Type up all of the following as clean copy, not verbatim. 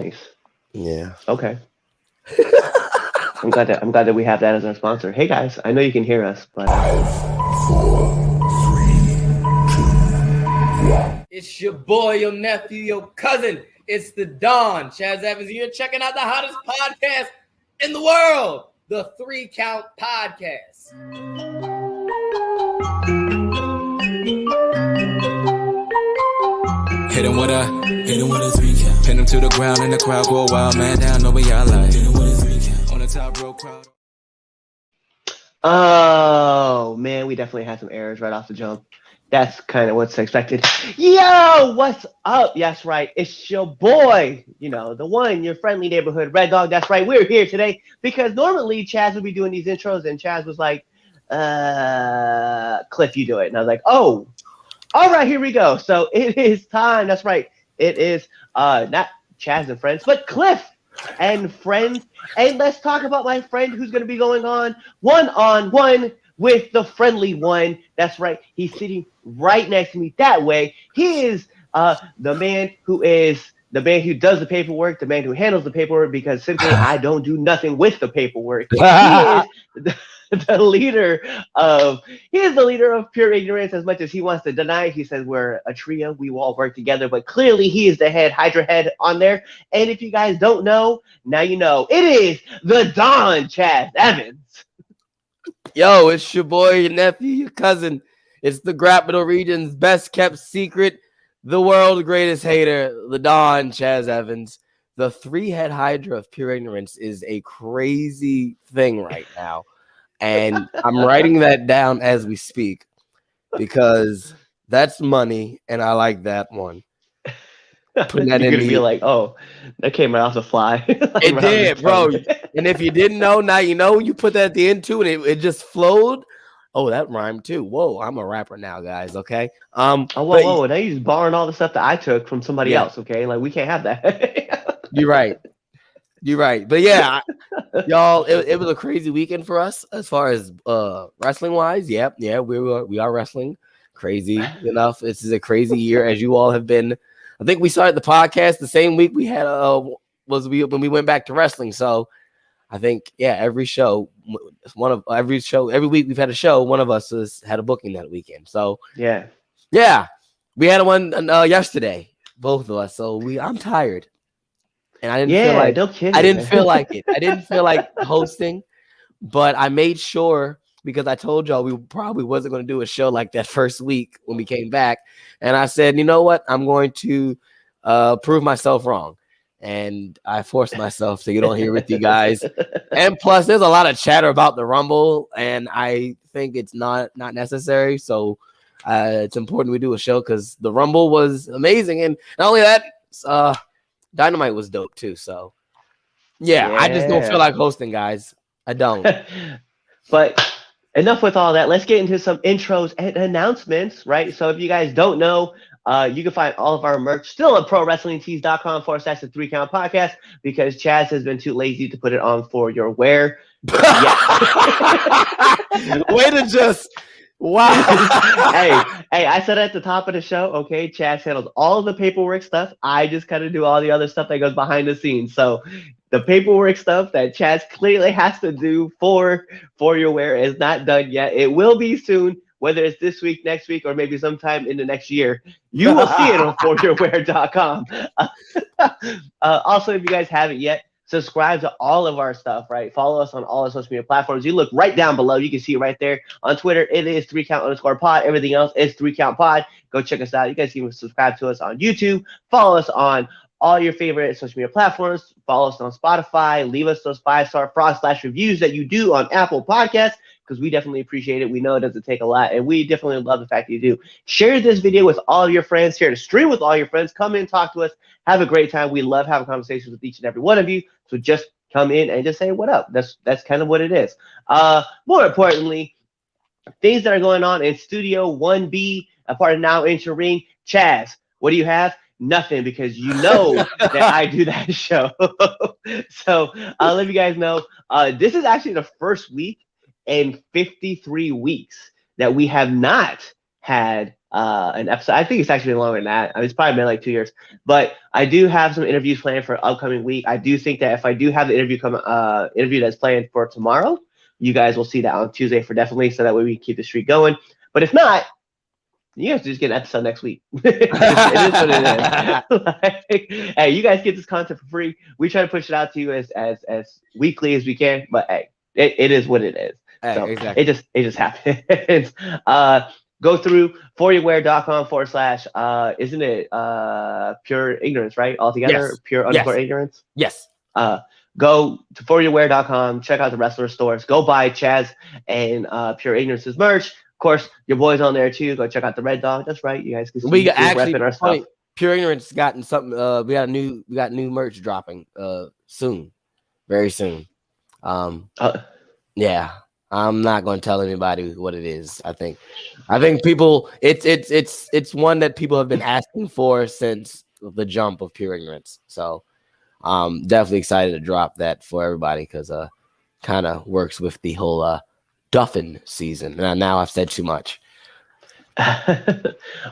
Nice. Yeah. Okay. I'm glad that we have that as our sponsor. Hey guys, I know you can hear us, but 5, 4, 3, 2, 1. It's your boy, your nephew, your cousin. It's the Don. Chaz Evans. You're checking out the hottest podcast in the world, the 3 Count Podcast. Hit him with a 3 count. Pin him to the ground and the crowd go wild, man. Down over y'all like. Hit him with a 3 count. On the top row crowd. oh man, we definitely had some errors right off the jump. That's kind of what's expected. Yo, what's up? Yes, right. It's your boy, the one, your friendly neighborhood Red Dog. That's right. We're here today because normally Chaz would be doing these intros, and Chaz was like, Cliff, you do it. And I was like, oh, all right, here we go. So it is time. That's right. It is not Chaz and friends, but Cliff and friends. And let's talk about my friend who's going to be going on one with the friendly one. That's right. He's sitting right next to me that way. He is the man who does the paperwork, the man who handles the paperwork, because simply I don't do nothing with the paperwork. He is the leader of pure ignorance. As much as he wants to deny, he says we're a trio, we will all work together, but clearly he is the Hydra head on there. And if you guys don't know, now you know. It is the Don Chaz Evans. Yo, it's your boy, your nephew, your cousin. It's the Capital Region's best kept secret, the world's greatest hater, the Don Chaz Evans. The 3-head Hydra of pure ignorance is a crazy thing right now. And I'm writing that down as we speak because that's money, and I like that one. Putting that You're gonna be like, oh, that came right off the fly. It did, bro. And if you didn't know, now you know. You put that at the end too, and it just flowed. Oh, that rhymed too. Whoa, I'm a rapper now, guys. Okay. Whoa. Now you're just borrowing all the stuff that I took from somebody else. Okay, like we can't have that. You're right. But yeah, y'all, it was a crazy weekend for us as far as wrestling wise. Yeah, we are wrestling. Crazy enough. This is a crazy year, as you all have been. I think we started the podcast the same week we had when we went back to wrestling. So I think every week we've had a show. One of us has had a booking that weekend. So yeah, we had one yesterday, both of us. So I'm tired. And I didn't feel like it. I didn't feel like hosting, but I made sure, because I told y'all we probably wasn't going to do a show like that first week when we came back. And I said, you know what? I'm going to prove myself wrong. And I forced myself to get on here with you guys. And plus, there's a lot of chatter about the Rumble, and I think it's not necessary. So it's important we do a show because the Rumble was amazing. And not only that, Dynamite was dope too. So yeah, I just don't feel like hosting, guys. I don't. But enough with all that. Let's get into some intros and announcements, right? So if you guys don't know, you can find all of our merch still at prowrestlingtees.com/the 3 Count Podcast, because Chaz has been too lazy to put it on for your wear. Way to just wow. hey, I said at the top of the show, okay, Chaz handles all of the paperwork stuff. I just kind of do all the other stuff that goes behind the scenes. So the paperwork stuff that Chaz clearly has to do for your wear is not done yet. It will be soon, whether it's this week, next week, or maybe sometime in the next year. You will see it on foryourwear.com. Also, if you guys haven't yet, subscribe to all of our stuff, right? Follow us on all the social media platforms. You look right down below. You can see it right there. On Twitter, it is 3count_pod. Everything else is 3countpod. Go check us out. You guys can subscribe to us on YouTube. Follow us on all your favorite social media platforms. Follow us on Spotify. Leave us those 5-star frog/reviews that you do on Apple Podcasts, because we definitely appreciate it. We know it doesn't take a lot, and we definitely love the fact that you do. Share this video with all of your friends. Share the stream with all your friends. Come in, talk to us. Have a great time. We love having conversations with each and every one of you. So just come in and just say what up. That's kind of what it is. More importantly, things that are going on in Studio 1B, a part of Now Enter Ring. Chaz, what do you have? Nothing, because you know that I do that show. So I'll let you guys know. This is actually the first week in 53 weeks that we have not had an episode. I think it's actually been longer than that. I mean, it's probably been like 2 years. But I do have some interviews planned for upcoming week. I do think that if I do have the interview that's planned for tomorrow, you guys will see that on Tuesday for definitely, so that way we can keep the streak going. But if not, you guys just get an episode next week. It is what it is. Hey, you guys get this content for free. We try to push it out to you as weekly as we can, but hey, it is what it is. Hey, so exactly. it just happens. Go through foryourwear.com/, isn't it pure ignorance, right? Altogether, yes. pure underscore ignorance. Yes. Go to foryourwear.com, check out the wrestler stores, go buy Chaz and Pure Ignorance's merch. Of course, your boy's on there too. Go check out the Red Dog. That's right. You guys can see we actually our stuff. Pure Ignorance gotten something. We got new merch dropping soon, very soon. Yeah, I'm not going to tell anybody what it is. I think people. It's one that people have been asking for since the jump of Pure Ignorance. So definitely excited to drop that for everybody because kind of works with the whole Duffin season. Now I've said too much.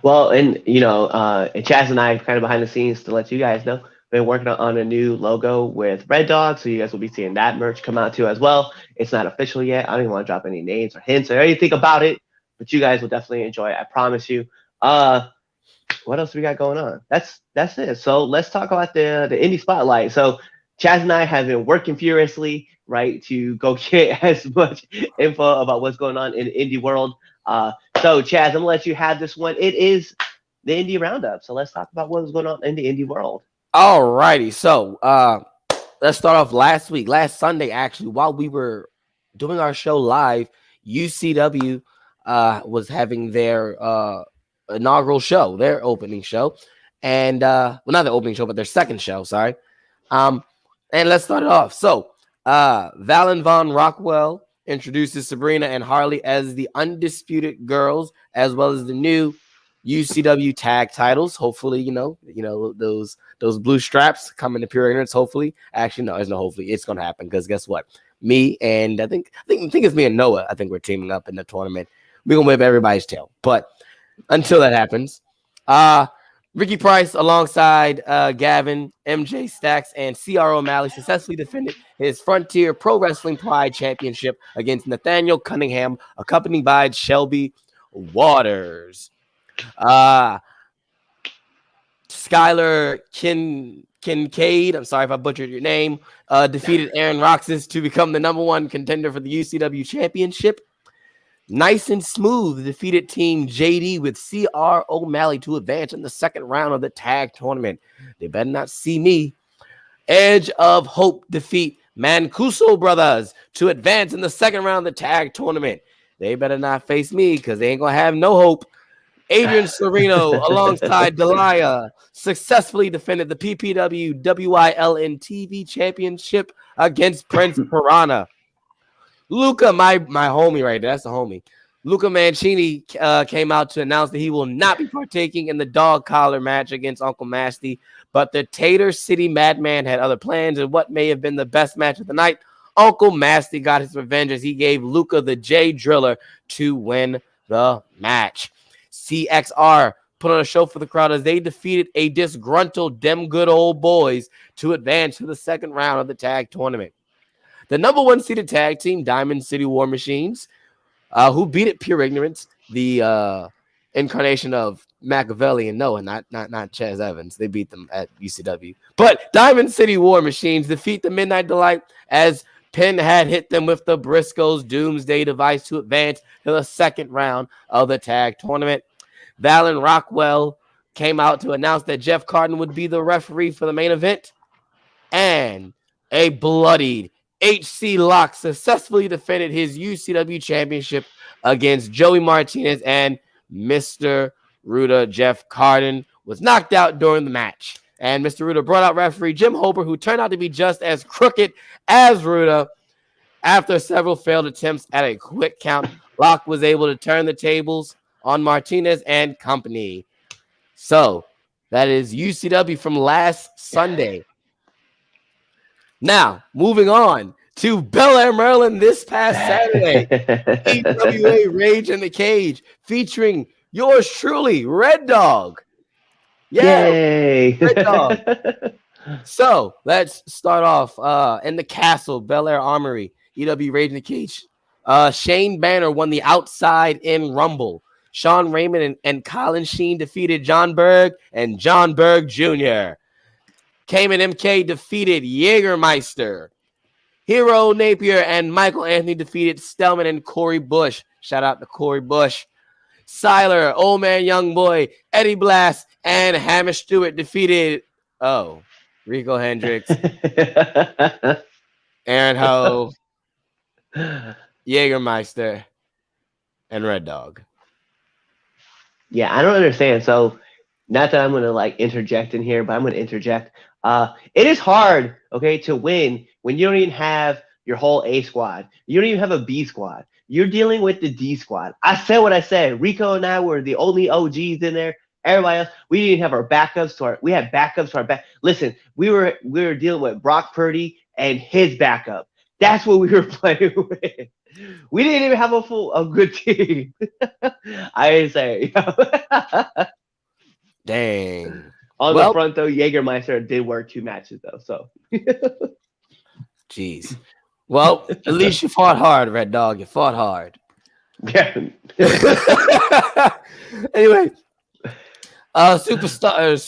Well, and Chaz and I kind of behind the scenes to let you guys know, been working on a new logo with Red Dog, so you guys will be seeing that merch come out too as well. It's not official yet. I don't even want to drop any names or hints or anything about it, but you guys will definitely enjoy it. I promise you. What else we got going on? That's it. So let's talk about the indie spotlight. So Chaz and I have been working furiously, right, to go get as much info about what's going on in the indie world. So Chaz, I'm gonna let you have this one. It is the indie roundup. So let's talk about what's going on in the indie world. All righty. So let's start off last Sunday, actually, while we were doing our show live, UCW was having their inaugural show, their opening show. And well, not the opening show, but their second show, sorry. And let's start it off. So Valen Von Rockwell introduces Sabrina and Harley as the Undisputed Girls, as well as the new UCW tag titles. Hopefully, those blue straps coming to Pure Ignorance. Hopefully, actually, no, there's no hopefully. It's gonna happen because guess what? Me and I think it's me and Noah. I think we're teaming up in the tournament. We're gonna whip everybody's tail. But until that happens, Ricky Price alongside Gavin, MJ Stacks, and CR O'Malley successfully defended his Frontier Pro Wrestling Pride Championship against Nathaniel Cunningham, accompanied by Shelby Waters. Skylar Kincaid, I'm sorry if I butchered your name, defeated Aaron Roxas to become the #1 contender for the UCW Championship. Nice and Smooth defeated Team JD with CR O'Malley to advance in the second round of the tag tournament. They better not see me. Edge of Hope defeat Mancuso Brothers to advance in the second round of the tag tournament. They better not face me because they ain't going to have no hope. Adrian Sereno alongside Delia successfully defended the PPW WILN TV Championship against Prince Piranha. Luca, my homie right there, that's the homie. Luca Mancini came out to announce that he will not be partaking in the dog collar match against Uncle Masty, but the Tater City Madman had other plans, and what may have been the best match of the night, Uncle Masty got his revenge as he gave Luca the J Driller to win the match. CXR put on a show for the crowd as they defeated a disgruntled Dem Good Old Boys to advance to the second round of the tag tournament. The #1 seeded tag team, Diamond City War Machines, who beat it Pure Ignorance, the incarnation of Machiavelli and Noah, not Chaz Evans. They beat them at UCW. But Diamond City War Machines defeat the Midnight Delight as Penn had hit them with the Briscoes Doomsday device to advance to the second round of the tag tournament. Valen Rockwell came out to announce that Jeff Carden would be the referee for the main event. And a bloodied HC Lock successfully defended his UCW championship against Joey Martinez, and Mr. Ruda. Jeff Carden was knocked out during the match. And Mr. Ruda brought out referee Jim Hoper, who turned out to be just as crooked as Ruda. After several failed attempts at a quick count, Locke was able to turn the tables on Martinez and company. So that is UCW from last Sunday. Now, moving on to Bel Air, Maryland this past Saturday. AWA Rage in the Cage featuring yours truly, Red Dog. Yeah, yay! Red Dog. So let's start off in the castle, Bel Air Armory, EW Raging the Cage. Shane Banner won the outside in Rumble. Sean Raymond and Colin Sheen defeated John Berg and John Berg Jr. Cayman MK defeated Jägermeister. Hero Napier and Michael Anthony defeated Stellman and Corey Bush. Shout out to Corey Bush. Siler, Old Man Young Boy, Eddie Blast, and Hamish Stewart defeated Rico Hendricks, Aaron Ho, Jägermeister, and Red Dog. Yeah, I don't understand. So, not that I'm going to like interject in here, but I'm going to interject. It is hard, okay, to win when you don't even have your whole A squad. You don't even have a B squad. You're dealing with the D squad. I said what I said. Rico and I were the only OGs in there. Everybody else, we didn't have our backups. We had backups to our back. Listen, we were dealing with Brock Purdy and his backup. That's what we were playing with. We didn't even have a good team. I didn't say. Dang. On the front though, Jägermeister did work 2 matches though. So. Jeez. Well, at least you fought hard, Red Dog. You fought hard. Yeah. Anyway. Superstar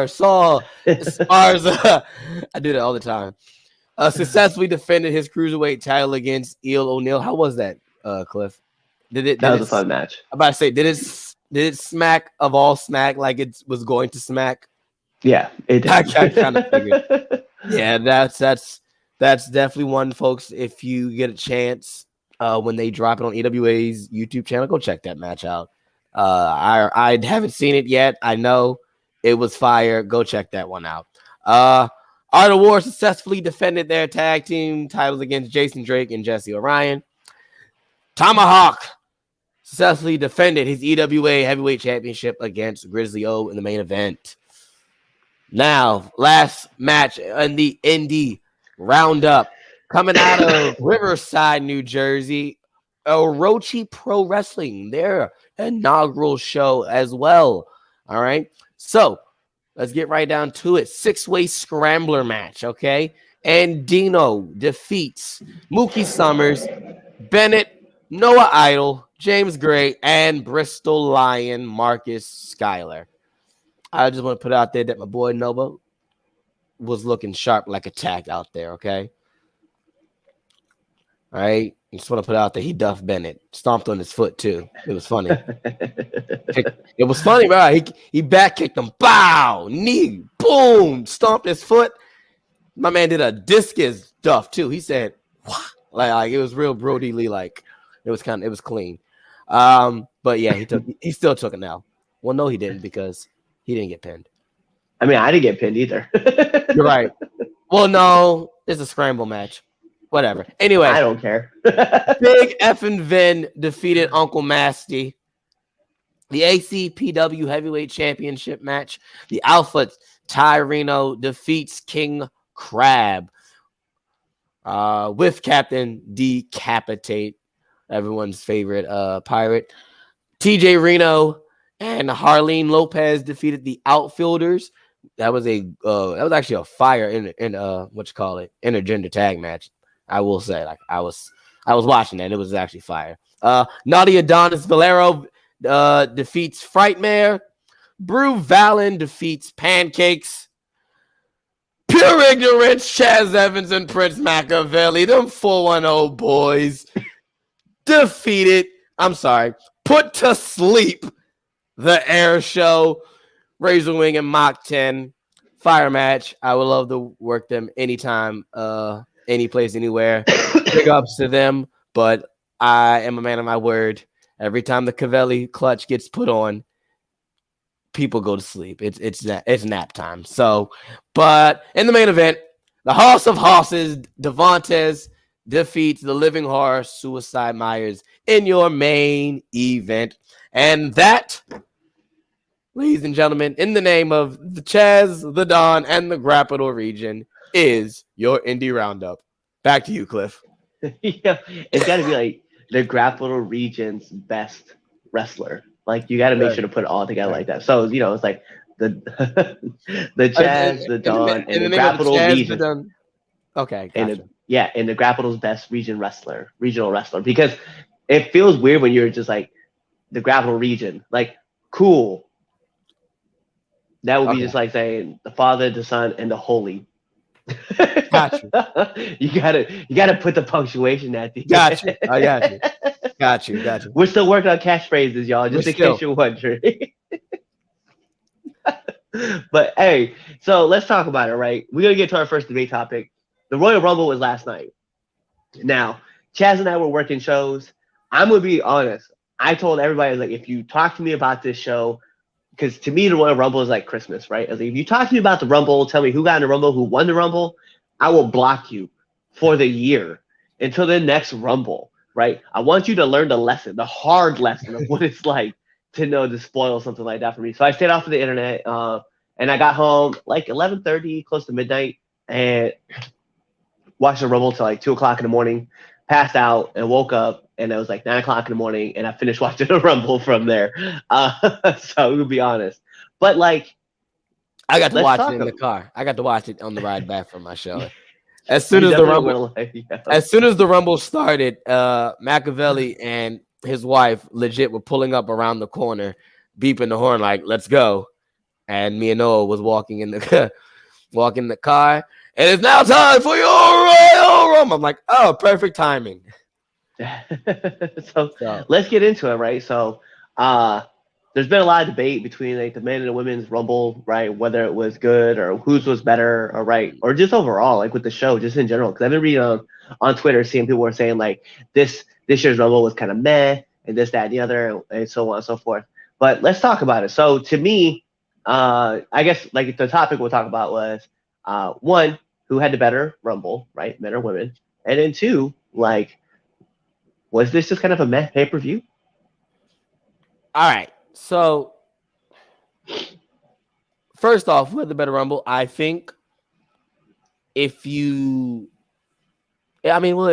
Saul Esparza. I do that all the time. Successfully defended his cruiserweight title against Eel O'Neill. How was that, Cliff? That was a fun match. I'm about to say, did it smack of all smack like it was going to smack? Yeah, it did. I kind of figured. Yeah, that's definitely one, folks. If you get a chance, when they drop it on EWA's YouTube channel, go check that match out. I haven't seen it yet. I know it was fire. Go check that one out. Art of War successfully defended their tag team titles against Jason Drake and Jesse Orion. Tomahawk successfully defended his EWA Heavyweight Championship against Grizzly O in the main event. Now, last match in the Indie Roundup, coming out of Riverside, New Jersey, Orochi Pro Wrestling, their inaugural show as well. All right, so let's get right down to it. 6-way scrambler match, okay? And Dino defeats Mookie Summers, Bennett, Noah Idol, James Gray, and Bristol Lion Marcus Schuyler. I just want to put out there that my boy Nova was looking sharp like a tack out there, okay? All right? I just want to put out that he duffed Bennett. Stomped on his foot, too. It was funny. It was funny, bro. He back kicked him. Bow! Knee. Boom! Stomped his foot. My man did a discus duff, too. He said, what? Like it was real Brody Lee, like it was clean. But yeah, he still took it now. Well, no, he didn't, because he didn't get pinned. I mean, I didn't get pinned either. You're right. Well, no, it's a scramble match. Whatever. Anyway, I don't care. Big effing Vin defeated Uncle Masty. The ACPW Heavyweight Championship match. The Alpha Tyreno defeats King Crab with Captain Decapitate, everyone's favorite pirate. TJ Reno and Harleen Lopez defeated the Outfielders. That was actually a fire in intergender tag match. I will say, like I was watching that. It was actually fire. Naughty Adonis Valero defeats Frightmare. Brew Valen defeats Pancakes. Pure Ignorance, Chaz Evans and Prince Machiavelli, them 410 boys, put to sleep the Air Show, Razor Wing and Mach 10. Fire match. I would love to work them anytime, any place, anywhere. Big ups to them, but I am a man of my word. Every time the Cavelli clutch gets put on, people go to sleep. It's nap time. So, but in the main event, the House of Horses, Devontes defeats the Living Horror, Suicide Myers, in your main event. And that, ladies and gentlemen, in the name of the Chaz, the Don, and the Grappital region, is your Indie Roundup. Back to you, Cliff. Yeah, it's got to be like the Grappital region's best wrestler. Like you got to make sure to put it all together like that. So it's like the the Chaz, the Don, and the Grapple region. Okay, gotcha. And the Grapple's best regional wrestler, because it feels weird when you're just like the Grapple region, like cool. That would be just like saying the Father, the Son, and the Holy. Gotcha. You gotta put the punctuation at the end. Gotcha. I got you. Gotcha. We're still working on catchphrases, y'all, just in case you're wondering. But hey, so let's talk about it, right? We're gonna get to our first debate topic. The Royal Rumble was last night. Now, Chaz and I were working shows. I'm gonna be honest. I told everybody, like, if you talk to me about this show, because to me the Royal Rumble is like Christmas, right? I was like, if you talk to me about the Rumble, tell me who got in the Rumble, who won the Rumble, I will block you for the year until the next Rumble, right? I want you to learn the lesson, the hard lesson of what it's like to know to spoil something like that for me. So I stayed off of the internet, and I got home like 11:30, close to midnight, and watched the Rumble till like 2 o'clock in the morning, passed out and woke up, and it was like 9 o'clock in the morning, and I finished watching the Rumble from there. So to be honest, but like, I got to watch it in the car. I got to watch it on the ride back from my show. As soon as the Rumble started, Machiavelli and his wife legit were pulling up around the corner, beeping the horn like "Let's go," and me and Noah was walking in the car. And it's now time for your Royal Rumble. I'm like, oh, perfect timing. so let's get into it, right? So there's been a lot of debate between like the men and the women's Rumble, right? Whether it was good or whose was better, or right, or just overall, like with the show, just in general. Because I've been reading on Twitter, seeing people were saying like this year's Rumble was kind of meh, and this, that, and the other, and so on and so forth. But let's talk about it. So to me, I guess like the topic we'll talk about was one, who had the better Rumble, right? Men or women? And then two, like, was this just kind of a meh pay-per-view? All right. So, first off, who had the better Rumble? I think it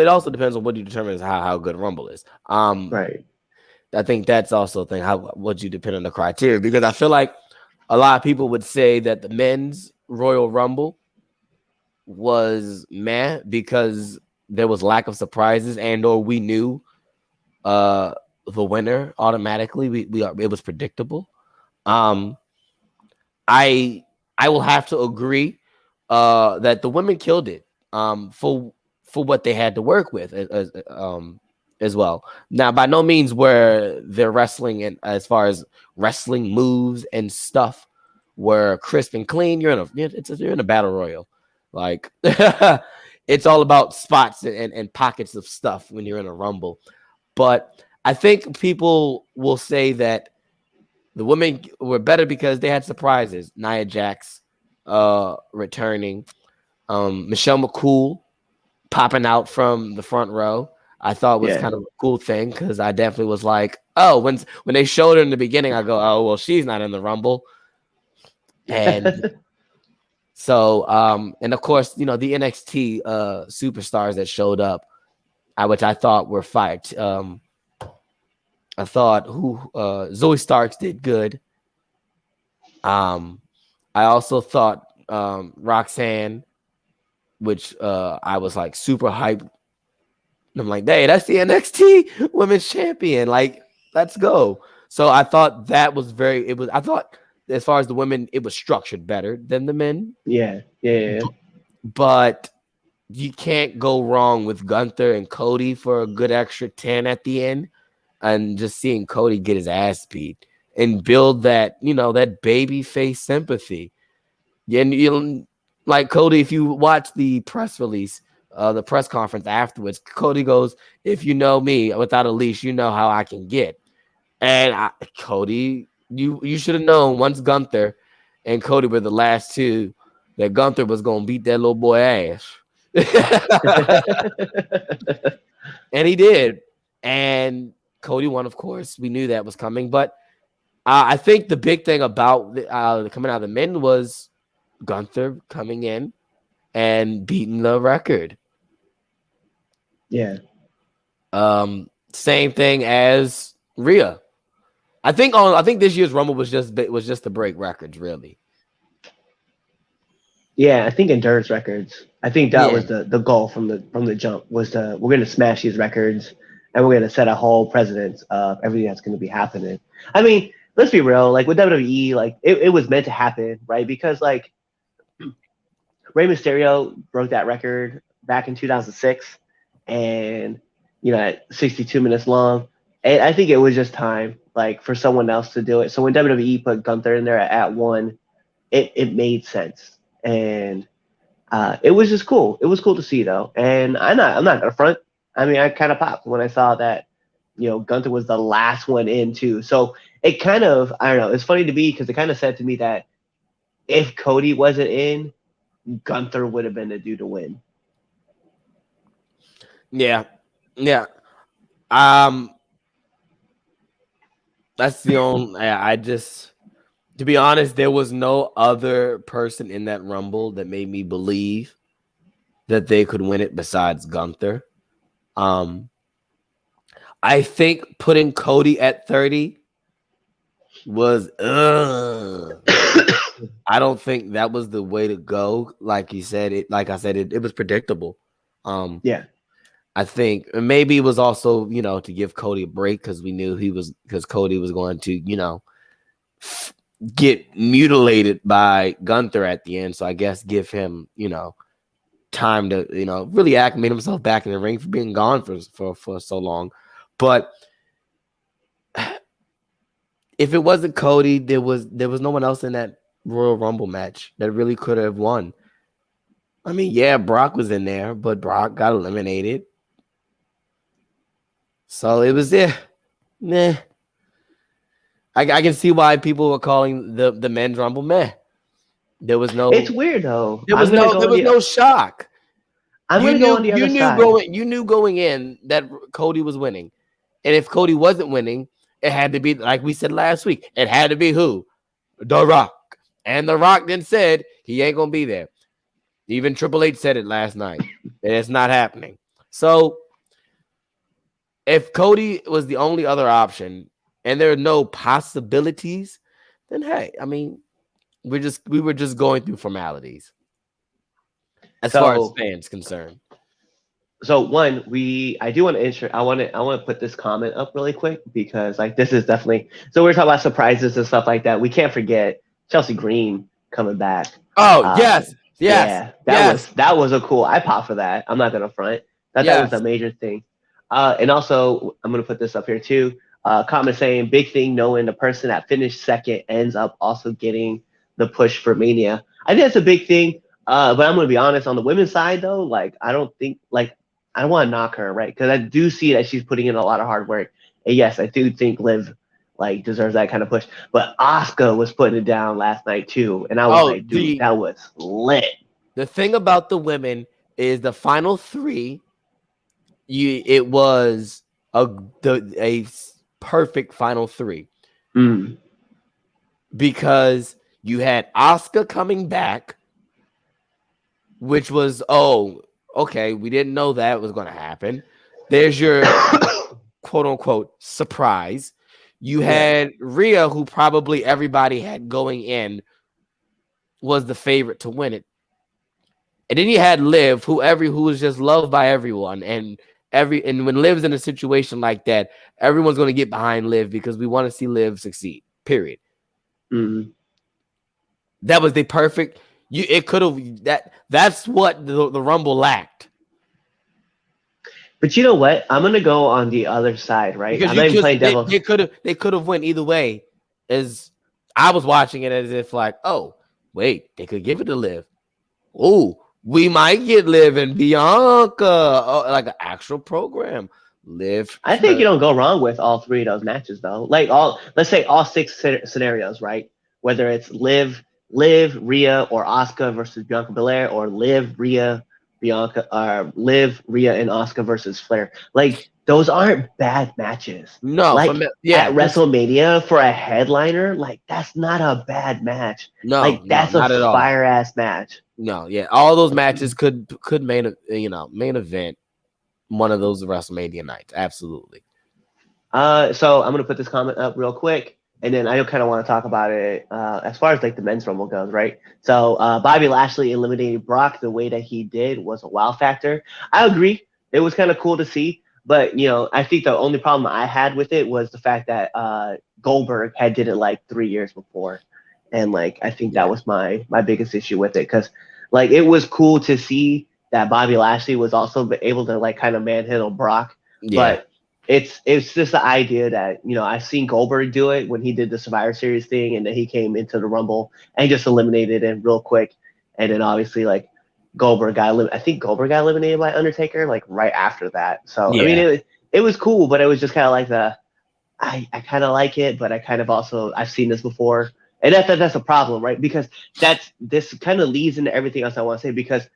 also depends on what you determine as how good Rumble is. Right. I think that's also a thing, what you depend on the criteria, because I feel like a lot of people would say that the men's Royal Rumble was meh because there was lack of surprises, and or we knew the winner automatically. It was predictable. I will have to agree that the women killed it for what they had to work with as well. Now, by no means were their wrestling and as far as wrestling moves and stuff were crisp and clean. You're in a battle royal. Like it's all about spots and pockets of stuff when you're in a Rumble. But I think people will say that the women were better because they had surprises. Nia Jax returning, Michelle McCool popping out from the front row. I thought was kind of a cool thing because I definitely was like, oh, when they showed her in the beginning, I go, oh, well, she's not in the Rumble. And so, and of course, the NXT superstars that showed up, which I thought were fired. I thought Zoe Starks did good. I also thought Roxanne, which I was like super hyped. I'm like, hey, that's the NXT Women's Champion. Like, let's go. So I thought that was I thought as far as the women, it was structured better than the men. Yeah. But you can't go wrong with Gunther and Cody for a good extra 10 at the end, and just seeing Cody get his ass beat and build that, that baby face sympathy. And you like Cody, if you watch the press release, the press conference afterwards, Cody goes, if you know me without a leash, you know how I can get. And Cody, you should have known once Gunther and Cody were the last two that Gunther was going to beat that little boy ass. And he did. And Cody won, of course. We knew that was coming. But I think the big thing about coming out of the men was Gunther coming in and beating the record. Yeah. Same thing as Rhea. I think this year's Rumble was just to break records, really. Yeah, I think endurance records. I think that was the goal from the jump was we're gonna smash these records and we're gonna set a whole precedence of everything that's gonna be happening. I mean, let's be real, like with WWE, like it was meant to happen, right? Because like Rey Mysterio broke that record back in 2006, and at 62 minutes long. And I think it was just time, like, for someone else to do it. So when WWE put Gunther in there at 1, it made sense, and it was just cool. It was cool to see, though. And I'm not gonna front. I mean, I kind of popped when I saw that, Gunther was the last one in too. So it kind of, I don't know. It's funny to me because it kind of said to me that if Cody wasn't in, Gunther would have been the dude to win. Yeah. That's the only. To be honest, there was no other person in that Rumble that made me believe that they could win it besides Gunther. I think putting Cody at 30 was. I don't think that was the way to go. Like you said, it was predictable. Yeah. I think maybe it was also, to give Cody a break because we knew because Cody was going to, get mutilated by Gunther at the end. So I guess give him, time to, really acclimate himself back in the ring for being gone for so long. But if it wasn't Cody, there was no one else in that Royal Rumble match that really could have won. I mean, yeah, Brock was in there, but Brock got eliminated. So it was meh. I can see why people were calling the men's Rumble meh. There was no. It's weird though. There was no shock. I'm gonna go on the other side. You knew going in that Cody was winning, and if Cody wasn't winning, it had to be like we said last week. It had to be who? The Rock, and The Rock then said he ain't gonna be there. Even Triple H said it last night, and it's not happening. So. If Cody was the only other option and there are no possibilities, then hey, I mean, we were just going through formalities as far as fans concerned. So one, I do want to I want to put this comment up really quick because like this is definitely so we're talking about surprises and stuff like that. We can't forget Chelsea Green coming back. Oh yes. Yeah, that was a cool. I popped for that. I'm not gonna front. That was a major thing. And also, I'm going to put this up here too. Comment saying, big thing knowing the person that finished second ends up also getting the push for Mania. I think that's a big thing. But I'm going to be honest, on the women's side, though, like, I don't want to knock her, right? Because I do see that she's putting in a lot of hard work. And yes, I do think Liv, like, deserves that kind of push. But Asuka was putting it down last night, too. And I was dude, that was lit. The thing about the women is the final 3, it was a perfect final 3 because you had Asuka coming back, which was okay, we didn't know that was going to happen. There's your quote unquote surprise. You had Rhea, who probably everybody had going in was the favorite to win it, and then you had Liv, who was just loved by everyone, and when Liv's in a situation like that, everyone's going to get behind Liv because we want to see Liv succeed. Period. Mm-hmm. That was the perfect. It could have That's what the Rumble lacked. But you know what? I'm going to go on the other side, right? Because I'm not even playing devil. They could have went either way. As I was watching it, as if like, oh wait, they could give it to Liv. Oh. We might get Liv and Bianca, like an actual program. Liv. I think you don't go wrong with all 3 of those matches, though. Like let's say all 6 scenarios, right? Whether it's Liv, Rhea, or Asuka versus Bianca Belair, or Liv, Rhea, Bianca, or Liv, Rhea, and Asuka versus Flair. Like those aren't bad matches. No, like at WrestleMania for a headliner, like that's not a bad match. No, like that's a fire ass match. No, yeah, all those matches could main event one of those WrestleMania nights. Absolutely. So I'm gonna put this comment up real quick, and then I kind of want to talk about it as far as like the men's rumble goes, right? So Bobby Lashley eliminating Brock the way that he did was a wow factor. I agree. It was kind of cool to see, but I think the only problem I had with it was the fact that Goldberg had did it like 3 years before, and like I think that was my biggest issue with it, because like it was cool to see that Bobby Lashley was also able to like kind of manhandle Brock, but it's just the idea that I've seen Goldberg do it when he did the Survivor Series thing, and then he came into the Rumble and just eliminated him real quick, and then obviously like I think Goldberg got eliminated by Undertaker like right after that. So I mean it was cool, but it was just kind of like I kind of like it, but I kind of also I've seen this before, and that's a problem, right? Because this kind of leads into everything else I want to say, because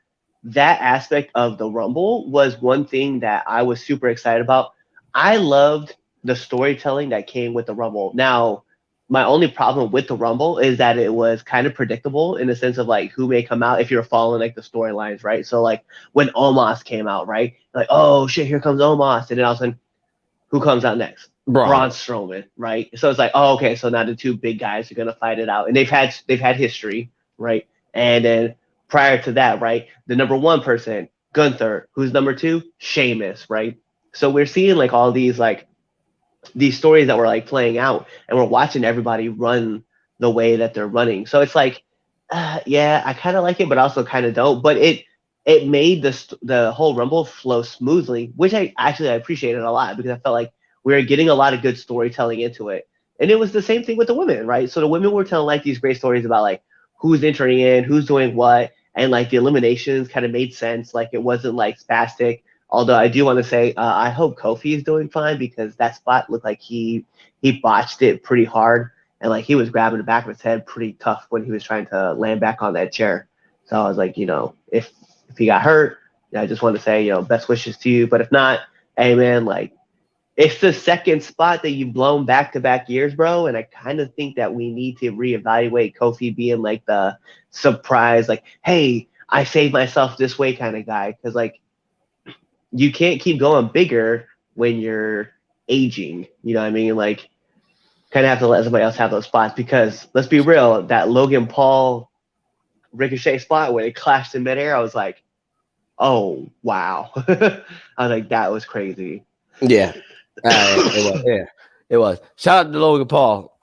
that aspect of the Rumble was one thing that I was super excited about. I loved the storytelling that came with the Rumble. Now, my only problem with the Rumble is that it was kind of predictable in the sense of like who may come out if you're following like the storylines, right? So like when Omos came out, right? Like, oh shit, here comes Omos, and then all of a sudden, who comes out next? Braun Strowman, right? So it's like, oh, okay, so now the two big guys are gonna fight it out, and they've had history, right? And then prior to that, right, the number one person, Gunther, who's number two, Sheamus, right? So we're seeing like all these stories that were like playing out, and we're watching everybody run the way that they're running. So it's like, yeah, I kind of like it, but also kind of don't. But it made the whole Rumble flow smoothly, which I appreciated a lot, because I felt like we were getting a lot of good storytelling into it. And it was the same thing with the women, right? So the women were telling like these great stories about like who's entering in, who's doing what, and like the eliminations kind of made sense. Like it wasn't like spastic. Although I do want to say, I hope Kofi is doing fine, because that spot looked like he botched it pretty hard, and like he was grabbing the back of his head pretty tough when he was trying to land back on that chair. So I was like, if he got hurt, I just want to say, best wishes to you. But if not, hey man, like it's the second spot that you've blown back-to-back years, bro. And I kind of think that we need to reevaluate Kofi being like the surprise, like, hey, I saved myself this way kind of guy, because like, you can't keep going bigger when you're aging. You know what I mean? Like, kind of have to let somebody else have those spots, because let's be real, that Logan Paul Ricochet spot where they clashed in midair, I was like, oh, wow. I was like, that was crazy. Yeah. It was. Yeah, it was. Shout out to Logan Paul.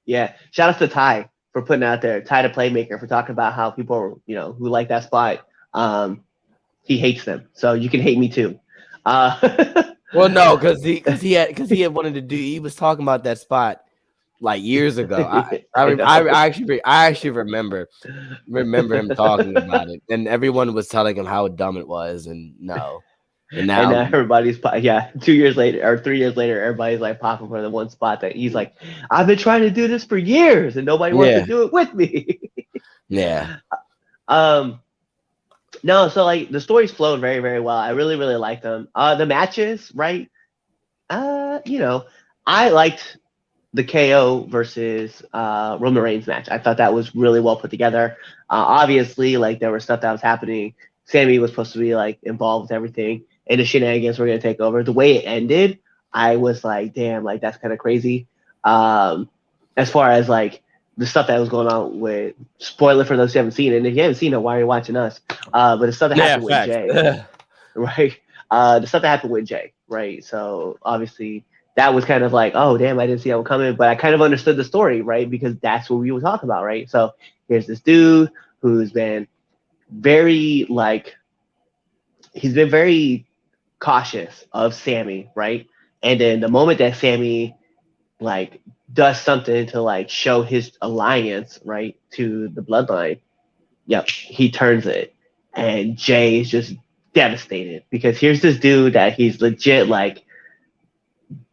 Yeah. Shout out to Ty for putting out there, Ty the Playmaker, for talking about how people, who like that spot, he hates them, so you can hate me too. Well, no, because he had wanted to do. He was talking about that spot like years ago. I actually remember him talking about it, and everyone was telling him how dumb it was, and no. And now everybody's 2 years later or 3 years later, everybody's like popping for the one spot that he's like, I've been trying to do this for years and nobody wants to do it with me. Yeah. No, so like the stories flowed very, very well. I really, really liked them. The matches, right? I liked the KO versus Roman Reigns match. I thought that was really well put together. Obviously, like there was stuff that was happening. Sammy was supposed to be like involved with everything, and the shenanigans were gonna take over. The way it ended, I was like, damn, like that's kind of crazy. As far as like the stuff that was going on with, spoiler for those who haven't seen it, and if you haven't seen it, why are you watching us? But the stuff that happened with Jay, right? The stuff that happened with Jay, right? So obviously that was kind of like, oh damn, I didn't see that one coming, but I kind of understood the story, right? Because that's what we were talking about, right? So here's this dude who's been very he's been very cautious of Sammy, right? And then the moment that Sammy like does something to like show his alliance, right, to the bloodline, yep, he turns it. And Jay is just devastated, because here's this dude that he's legit like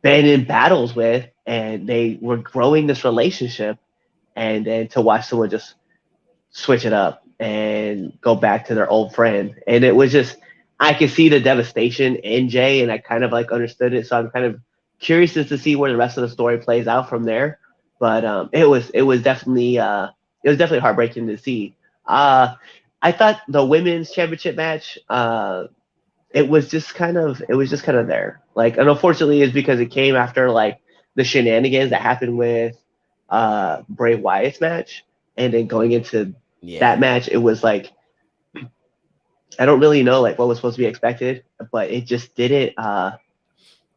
been in battles with, and they were growing this relationship, and then to watch someone just switch it up and go back to their old friend. And it was just, I could see the devastation in Jay, and I kind of like understood it. So I'm kind of curious to see where the rest of the story plays out from there. But it was definitely heartbreaking to see. I thought the women's championship match, it was just kind of there. Like, and unfortunately, it's because it came after like the shenanigans that happened with Bray Wyatt's match, and then going into that match, it was like I don't really know like what was supposed to be expected, but it just didn't.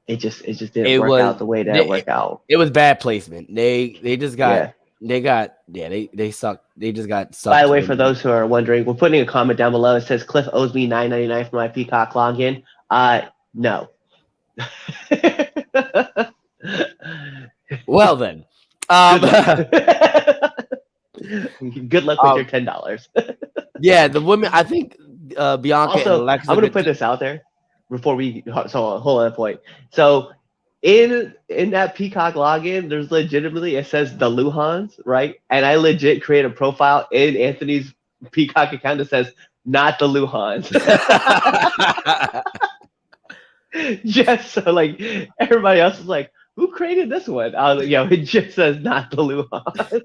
It just didn't work out the way that it worked out. It was bad placement. They just got they sucked. They just got sucked. By the way, for those who are wondering, we're putting a comment down below. It says Cliff owes me $9.99 for my Peacock login. No. Well then, good luck with your $10. Yeah, the women. I think Bianca also, and Alexa. I'm gonna put this out there before we. So hold on a point. So in that Peacock login, there's legitimately it says the Luhans, right? And I legit create a profile in Anthony's Peacock account that says not the Luhans. Just so like everybody else is like, who created this one? I was like, yo, it just says not the Luhans.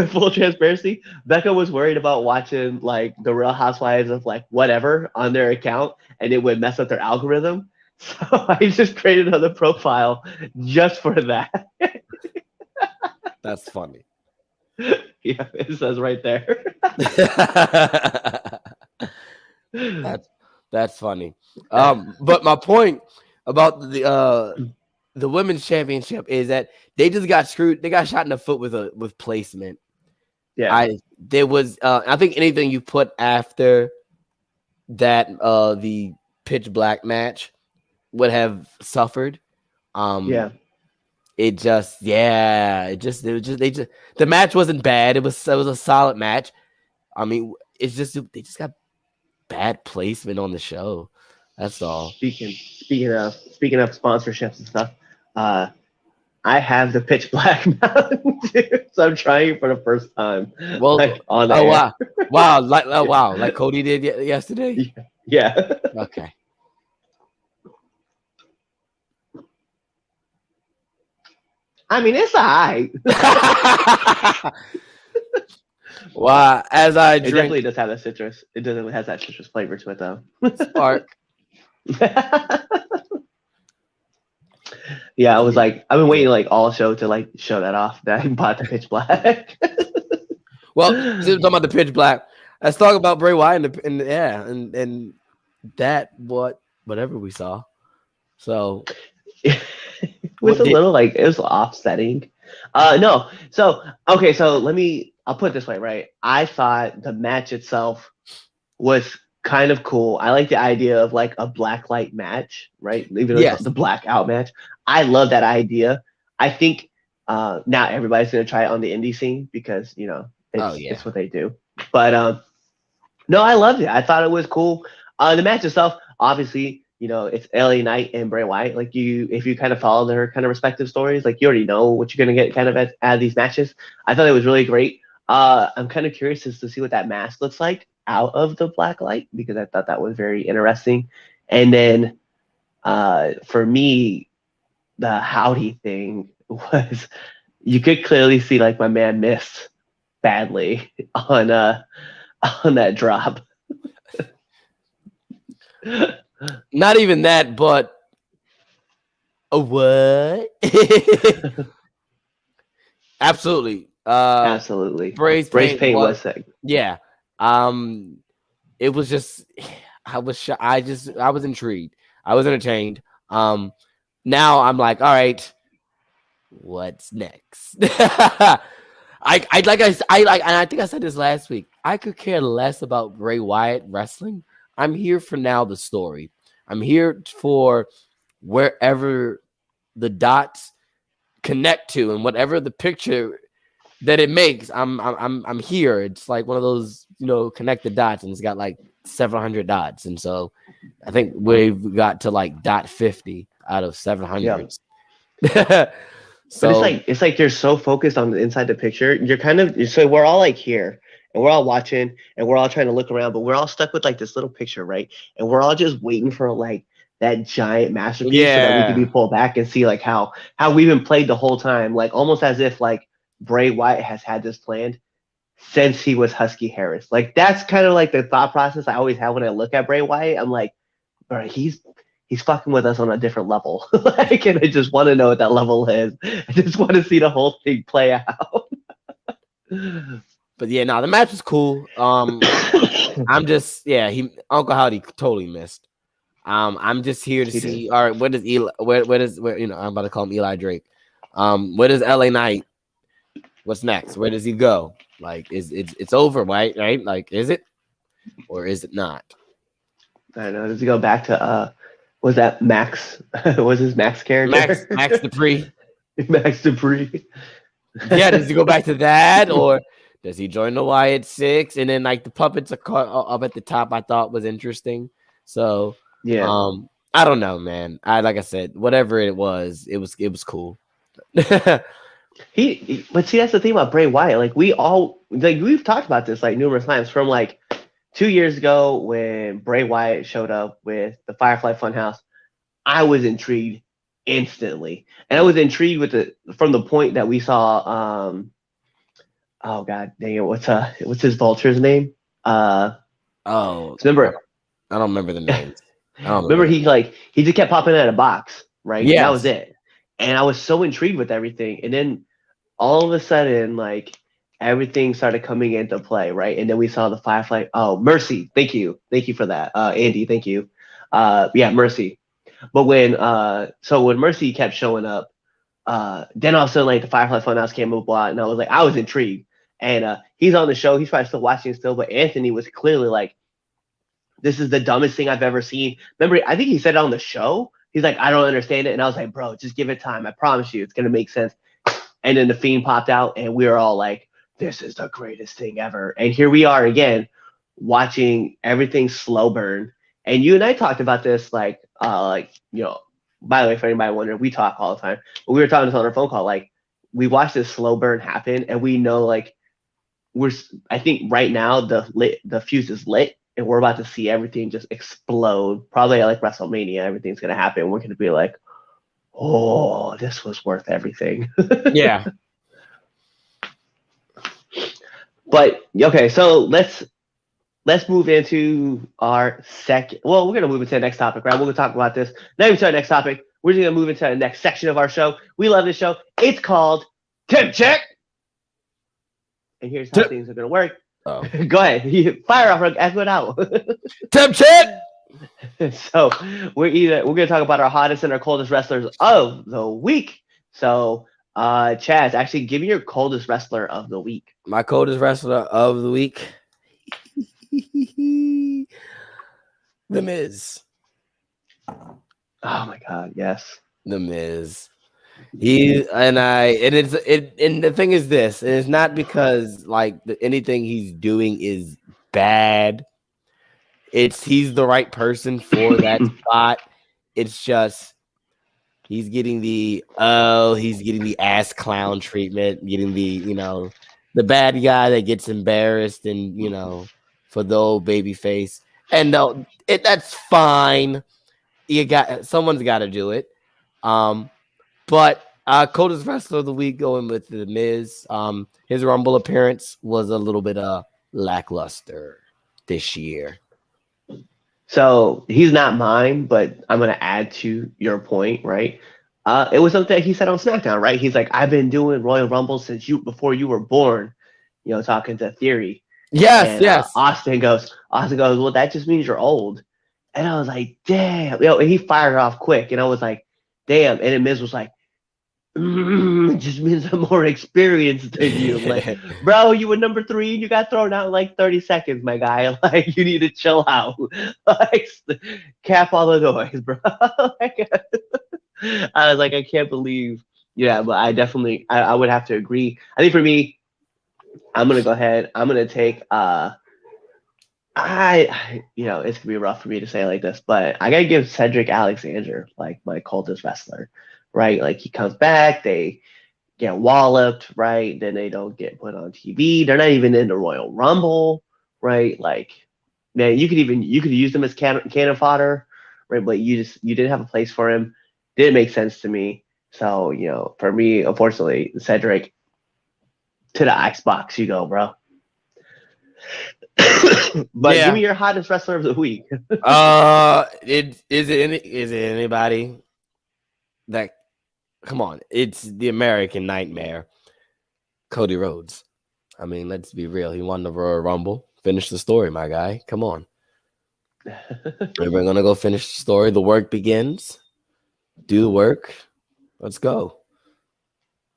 Full transparency, Becca was worried about watching like the Real Housewives of like whatever on their account and it would mess up their algorithm. So I just created another profile just for that. That's funny. Yeah, it says right there. That's funny. But my point about the women's championship is that they just got screwed. They got shot in the foot with placement. Yeah, I think anything you put after that the pitch black match would have suffered. The match wasn't bad. It was a solid match. I mean, it's just they just got bad placement on the show. That's all. Speaking of sponsorships and stuff, I have the pitch black mountain too, so I'm trying it for the first time. Well, like, on the air. wow, like Cody did yesterday. Yeah. Okay. I mean, it's alright. Wow, as I drink, it definitely does have that citrus. It doesn't has that citrus flavor to it though. Spark. Yeah, I was like, I've been waiting like all show to like show that off that I bought the pitch black. Well, since we're talking about the pitch black, let's talk about Bray Wyatt and that whatever we saw. So it was a little like it was offsetting. No, so okay, so I'll put it this way, right? I thought the match itself was kind of cool. I like the idea of like a black light match, right? Even though it's the blackout match. I love that idea. I think now everybody's gonna try it on the indie scene because it's what they do. But no, I loved it. I thought it was cool. The match itself, obviously, it's LA Knight and Bray Wyatt. Like if you kind of follow their kind of respective stories, like you already know what you're gonna get kind of out of these matches. I thought it was really great. I'm kind of curious as to see what that mask looks like out of the black light because I thought that was very interesting. And then for me, the howdy thing was you could clearly see like my man missed badly on that drop. Not even that, but what? Absolutely. Absolutely. Bray's paint was sick. Yeah. It was just I was intrigued. I was entertained. Now I'm like, all right, what's next? I think I said this last week. I could care less about Bray Wyatt wrestling. I'm here for now the story. I'm here for wherever the dots connect to and whatever the picture that it makes. I'm here. It's like one of those, connect the dots, and it's got like 700 dots. And so I think we've got to like dot 50 out of 700. Yeah. So it's like you're so focused on the inside the picture. So we're all like here and we're all watching and we're all trying to look around, but we're all stuck with like this little picture, right? And we're all just waiting for like that giant masterpiece so that we can be pulled back and see like how we've been played the whole time, like almost as if like Bray Wyatt has had this planned since he was Husky Harris. Like that's kind of like the thought process I always have when I look at Bray Wyatt. I'm like, bro, he's fucking with us on a different level. Like, and I just want to know what that level is. I just want to see the whole thing play out. But yeah, no, the match was cool. I'm just Uncle Howdy totally missed. I'm just here to see. All right, where does Eli? Where you know? I'm about to call him Eli Drake. Where does LA Knight? What's next? Where does he go? Like, it's over, right? Right? Like, is it or is it not? I don't know. Does he go back to was that Max? Was his Max character? Max Dupree. Max Dupree. Yeah, does he go back to that or does he join the Wyatt Six? And then like the puppets are caught up at the top. I thought was interesting. So yeah. I don't know, man. Like I said, whatever it was cool. But see, that's the thing about Bray Wyatt. Like we've talked about this like numerous times from like 2 years ago when Bray Wyatt showed up with the Firefly Funhouse. I was intrigued instantly, and I was intrigued from the point that we saw. Oh God, dang it! What's his vulture's name? Remember, I don't remember the names. Remember he just kept popping out of a box, right? Yeah, that was it. And I was so intrigued with everything, and then all of a sudden, like everything started coming into play, right? And then we saw the Firefly. Oh, Mercy, thank you for that, Andy, thank you. Yeah, Mercy. But when Mercy kept showing up, then all of a sudden like the Firefly Funhouse came up, and I was intrigued. And he's on the show. He's probably still watching still, but Anthony was clearly like, "This is the dumbest thing I've ever seen." Remember, I think he said it on the show. He's like, "I don't understand it," and I was like, "Bro, just give it time. I promise you, it's gonna make sense." And then the Fiend popped out, and we were all like, "This is the greatest thing ever." And here we are again, watching everything slow burn. And you and I talked about this, like you know. By the way, for anybody wondering, we talk all the time, but we were talking this on our phone call. Like, we watched this slow burn happen, and we know, like, I think right now the fuse is lit, and we're about to see everything just explode. Probably like WrestleMania, everything's gonna happen. We're gonna be like, "Oh, this was worth everything." Yeah. But okay, so let's move into our second. Well, we're gonna move into the next topic, right? We're gonna talk about this. Not even to our next topic. We're just gonna move into the next section of our show. We love this show. It's called Tip Check. And here's how things are gonna work. Oh. Go ahead. Fire off. Ask it out. Tip Check. So we're gonna talk about our hottest and our coldest wrestlers of the week. So Chaz, actually give me your coldest wrestler of the week. My coldest wrestler of the week. The Miz. Oh my God, yes. The Miz. And the thing is this, and it's not because like anything he's doing is bad. He's the right person for that spot. It's just he's getting the ass clown treatment, getting the the bad guy that gets embarrassed and for the old baby face. And no, that's fine. Someone's got to do it. But coldest wrestler of the week going with the Miz. His Rumble appearance was a little bit lackluster this year. So he's not mine, but I'm gonna add to your point, right? It was something that he said on SmackDown, right? He's like, "I've been doing Royal Rumble since before you were born," talking to Theory. Yes, yes. Austin goes, "Well, that just means you're old." And I was like, "Damn," and he fired off quick, and I was like, "Damn!" And then Miz was like, "It just means I'm more experienced than you." I'm like, bro, you were number 3, and you got thrown out in like 30 seconds, my guy. Like, you need to chill out. Like, cap all the noise, bro. I was like, I can't believe. Yeah, but I definitely, I would have to agree. I think for me, I'm gonna go ahead. I'm gonna take. It's gonna be rough for me to say it like this, but I gotta give Cedric Alexander like my coldest wrestler, right? Like he comes back, they get walloped, right? Then they don't get put on TV. They're not even in the Royal Rumble, right? Like, man, you could use them as cannon fodder, right? But you didn't have a place for him. Didn't make sense to me. So for me, unfortunately, Cedric, to the Xbox you go, bro. But give me your hottest wrestler of the week. Is it anybody that? Come on, it's the American Nightmare, Cody Rhodes. I mean, let's be real. He won the Royal Rumble. Finish the story, my guy. Come on. We're gonna go finish the story. The work begins. Do the work. Let's go.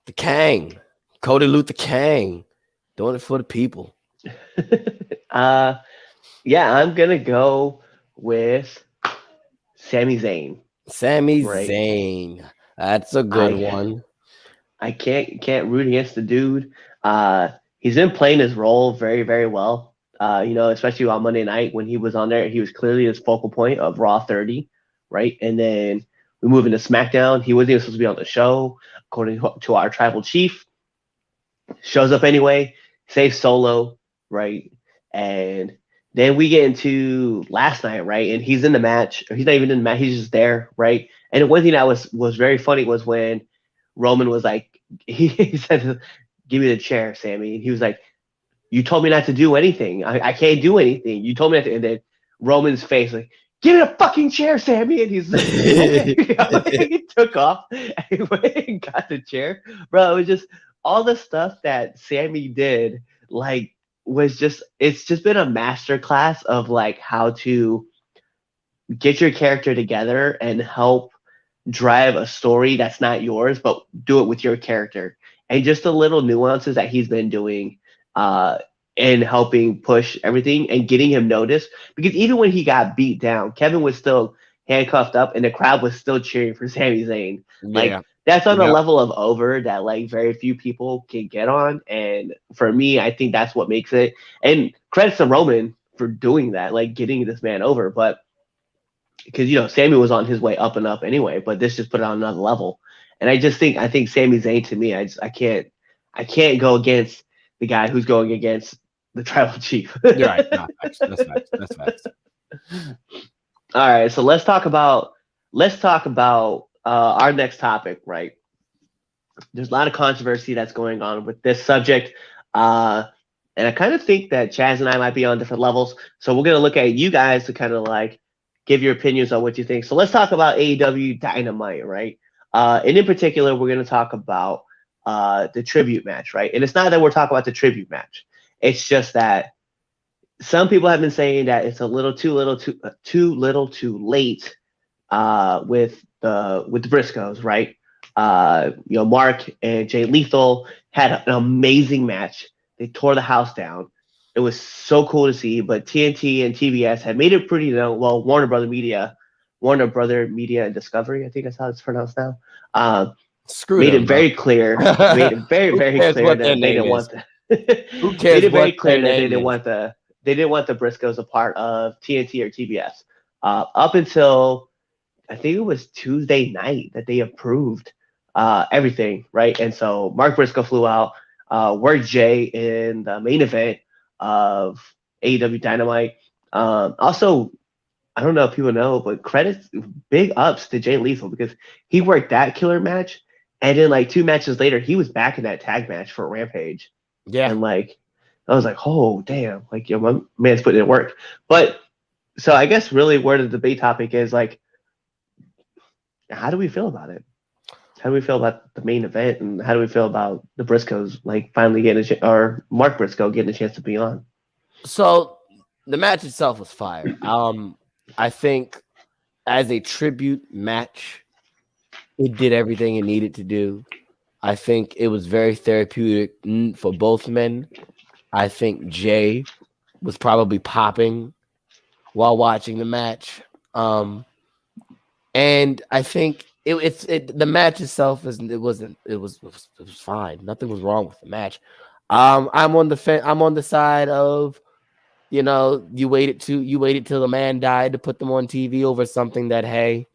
The Kang, Cody Luther Kang, doing it for the people. Yeah, I'm gonna go with Sami Zayn. Sami Zayn. That's a good one. I can't root against the dude. He's been playing his role very, very well. Especially on Monday night when he was on there, he was clearly his focal point of Raw 30, right? And then we move into SmackDown. He wasn't even supposed to be on the show, according to our tribal chief. Shows up anyway, saves Solo, right? And then we get into last night, right? And he's in the match. He's not even in the match. He's just there, right? And one thing that was very funny was when Roman was like, he said, "Give me the chair, Sammy." And he was like, "You told me not to do anything. I can't do anything. You told me not to." And then Roman's face like, "Give me a fucking chair, Sammy." And he's he took off and went and got the chair. Bro, it was just all the stuff that Sammy did, like, it's just been a masterclass of like how to get your character together and help drive a story that's not yours, but do it with your character. And just the little nuances that he's been doing and helping push everything and getting him noticed. Because even when he got beat down, Kevin was still handcuffed up and the crowd was still cheering for Sami Zayn. Like, that's on a level of over that like very few people can get on. And for me, I think that's what makes it. And credit to Roman for doing that, like getting this man over. But because Sammy was on his way up and up anyway, but this just put it on another level. And I think Sami Zayn, to me, I can't go against the guy who's going against the tribal chief. You're right. No, that's facts. All right, so let's talk about our next topic, right? There's a lot of controversy that's going on with this subject. And I kind of think that Chaz and I might be on different levels. So we're going to look at you guys to kind of like give your opinions on what you think. So let's talk about AEW Dynamite, right? And in particular, we're going to talk about the tribute match, right? And it's not that we're talking about the tribute match. It's just that some people have been saying that it's too little too late with the Briscoes, right? Mark and Jay Lethal had an amazing match. They tore the house down. It was so cool to see. But TNT and TBS had made it pretty known. Well, Warner Brother Media and Discovery, I think that's how it's pronounced now. Made it very clear. Made it very, very clear that they didn't want the. Who cares? Made it very clear that they didn't want the. They didn't want the Briscoes a part of TNT or TBS. Up until I think it was Tuesday night that they approved everything, right? And so Mark Briscoe flew out, worked Jay in the main event of AEW Dynamite. Also, I don't know if people know, but credits, big ups to Jay Lethal because he worked that killer match, and then like 2 matches later, he was back in that tag match for Rampage. Yeah, and like I was like, oh damn, like my man's putting in work. But so I guess really where the debate topic is like, how do we feel about it? How do we feel about the main event, and how do we feel about the Briscoes like finally getting or Mark Briscoe getting a chance to be on? So the match itself was fire. I think as a tribute match, it did everything it needed to do. I think it was very therapeutic for both men. I think Jay was probably popping while watching the match. And I think the match itself was fine. Nothing was wrong with the match. I'm on the side of, you waited till the man died to put them on TV over something that, hey,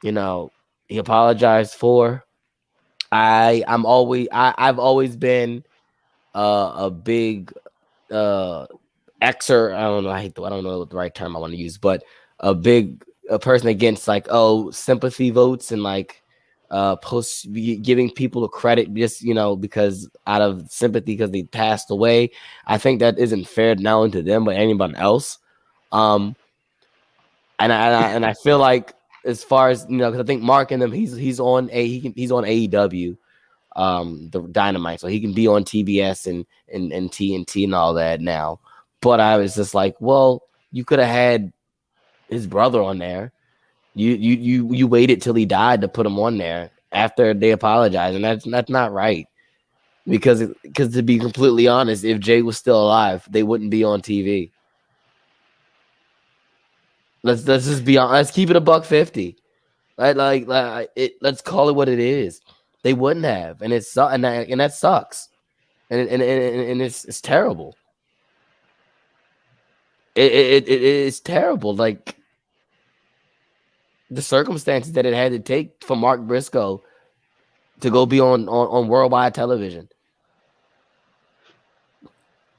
he apologized for. I've always been a big Xer. I don't know. I don't know what the right term I want to use, but a person against like sympathy votes and like giving people a credit just because out of sympathy because they passed away. I think that isn't fair not only to them but anyone else. And I feel like as far as because I think Mark and them he's on AEW, the Dynamite, so he can be on TBS and TNT and all that now. But I was just like, well, you could have had his brother on there. You waited till he died to put him on there after they apologized, and that's not right. Because to be completely honest, if Jay was still alive, they wouldn't be on TV. Let's just be honest. Let's keep it $150. Let's call it what it is. They wouldn't have, and that sucks, and it's terrible. It's terrible. Like the circumstances that it had to take for Mark Briscoe to go be on worldwide television.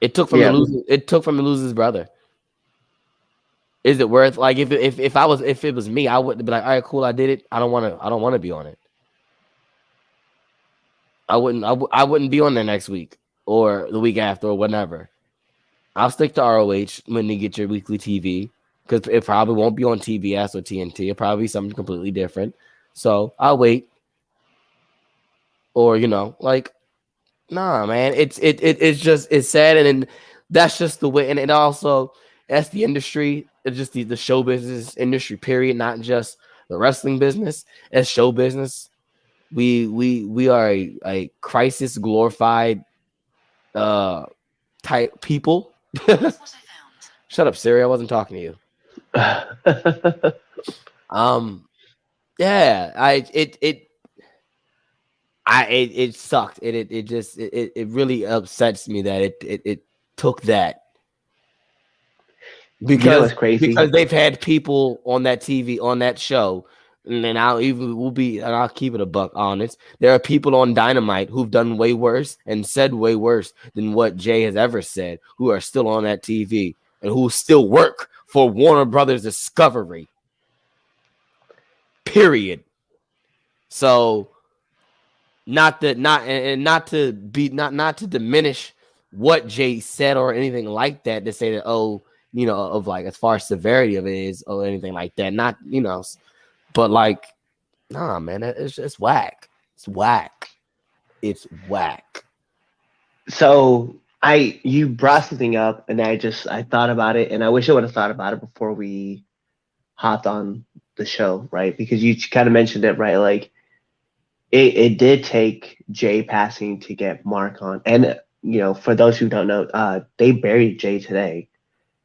It took from him to lose his brother. Is it worth like if it was me, I wouldn't be like, all right, cool, I did it. I don't want to be on it. I wouldn't be on there next week or the week after or whatever. I'll stick to ROH when you get your weekly TV because it probably won't be on TBS or TNT. It'll probably be something completely different. So I'll wait. Or nah, man. It's sad, and that's just the way. And it also that's the industry. It's just the show business industry. Period. Not just the wrestling business. It's show business. We are a crisis glorified type people. Shut up, Siri. I wasn't talking to you. Yeah, it sucked. It really upsets me that it took that. Because crazy. Because they've had people on that TV on that show, and then I'll keep it $1 honest. There are people on Dynamite who've done way worse and said way worse than what Jay has ever said, who are still on that TV and who still work for Warner Brothers Discovery. Period. So not to diminish what Jay said or anything like that, to say that of like as far as severity of it is or anything like that. Not but like, nah, man, it's whack. It's whack. It's whack. So you brought something up, and I thought about it, and I wish I would have thought about it before we hopped on the show, right? Because you kind of mentioned it, right? Like it did take Jay passing to get Mark on, and for those who don't know, they buried Jay today,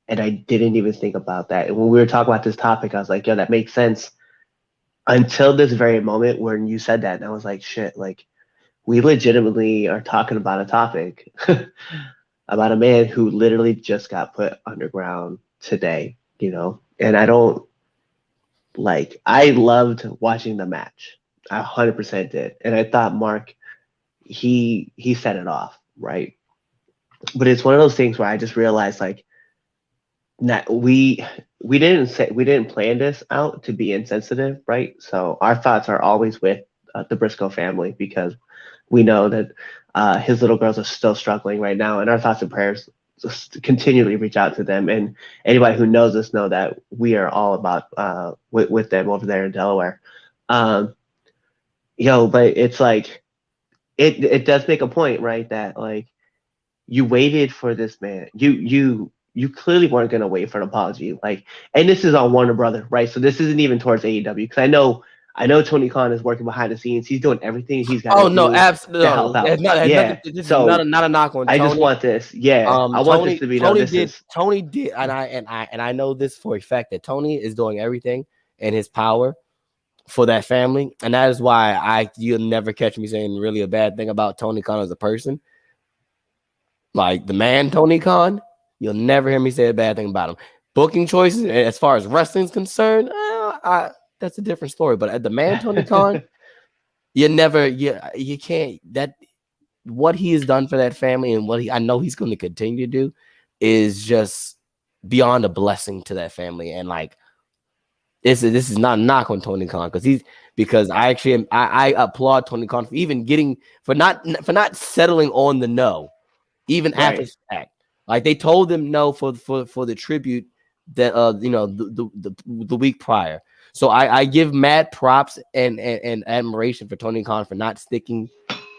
and I didn't even think about that. And when we were talking about this topic, I was like, yo, that makes sense. Until this very moment when you said that, and I was like, shit, like we legitimately are talking about a topic about a man who literally just got put underground today, and I loved watching the match. I 100% did. And I thought Mark, he set it off, right? But it's one of those things where I just realized like, we didn't plan this out to be insensitive, right? So our thoughts are always with the Briscoe family, because we know that his little girls are still struggling right now, and our thoughts and prayers just continually reach out to them. And anybody who knows us know that we are all about with them over there in Delaware. But it's like it does make a point, right? That like you waited for this man. You clearly weren't going to wait for an apology. Like, and this is on Warner Brother, right? So this isn't even towards AEW, because I know Tony Khan is working behind the scenes. He's doing everything he's got. Oh no, absolutely. This is not a knock on Tony. I just want this. Yeah, I want this to be. Tony did, and I know this for a fact that Tony is doing everything in his power for that family, and that is why you'll never catch me saying really a bad thing about Tony Khan as a person. Like the man, Tony Khan. You'll never hear me say a bad thing about him. Booking choices, as far as wrestling is concerned, that's a different story. But at the man, Tony Khan, you can't. That what he has done for that family and I know he's going to continue to do is just beyond a blessing to that family. And like, this is not a knock on Tony Khan because I applaud Tony Khan for not settling on the no, even after the fact. Like they told them no for the tribute that the week prior. So I give mad props and admiration for Tony Khan for not sticking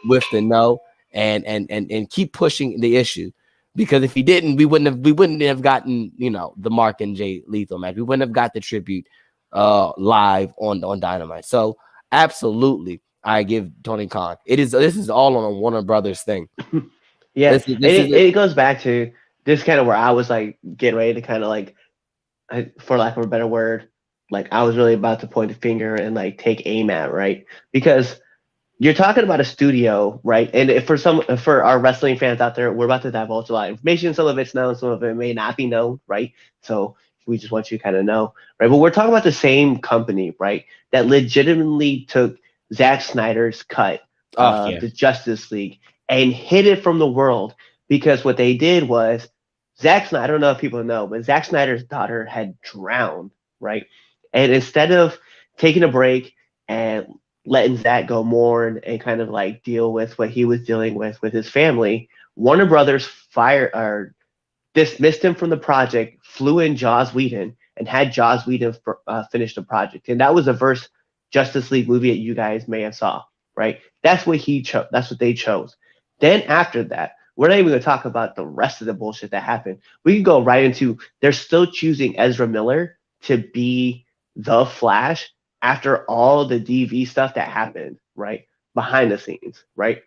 with the no and keep pushing the issue. Because if he didn't, we wouldn't have gotten the Mark and Jay Lethal match. We wouldn't have got the tribute live on Dynamite. So absolutely, I give Tony Khan. This is all on a Warner Brothers thing. Yeah, it goes back to this kind of where I was like getting ready to kind of like, for lack of a better word, like I was really about to point a finger and like take aim at, right? Because you're talking about a studio, right? And for our wrestling fans out there, we're about to divulge a lot of information. Some of it's known, some of it may not be known, right? So we just want you to kind of know, right? But we're talking about the same company, right? That legitimately took Zack Snyder's cut of the Justice League and hid it from the world, because what they did was Zack Snyder, I don't know if people know, but Zack Snyder's daughter had drowned, right? And instead of taking a break and letting Zack go mourn and kind of like deal with what he was dealing with his family, Warner Brothers dismissed him from the project, flew in Joss Whedon, and had Joss Whedon finish the project. And that was the first Justice League movie that you guys may have saw, right? That's what he chose. That's what they chose. Then after that, we're not even going to talk about the rest of the bullshit that happened. We can go right into, they're still choosing Ezra Miller to be the Flash after all the DV stuff that happened, right? Behind the scenes, right?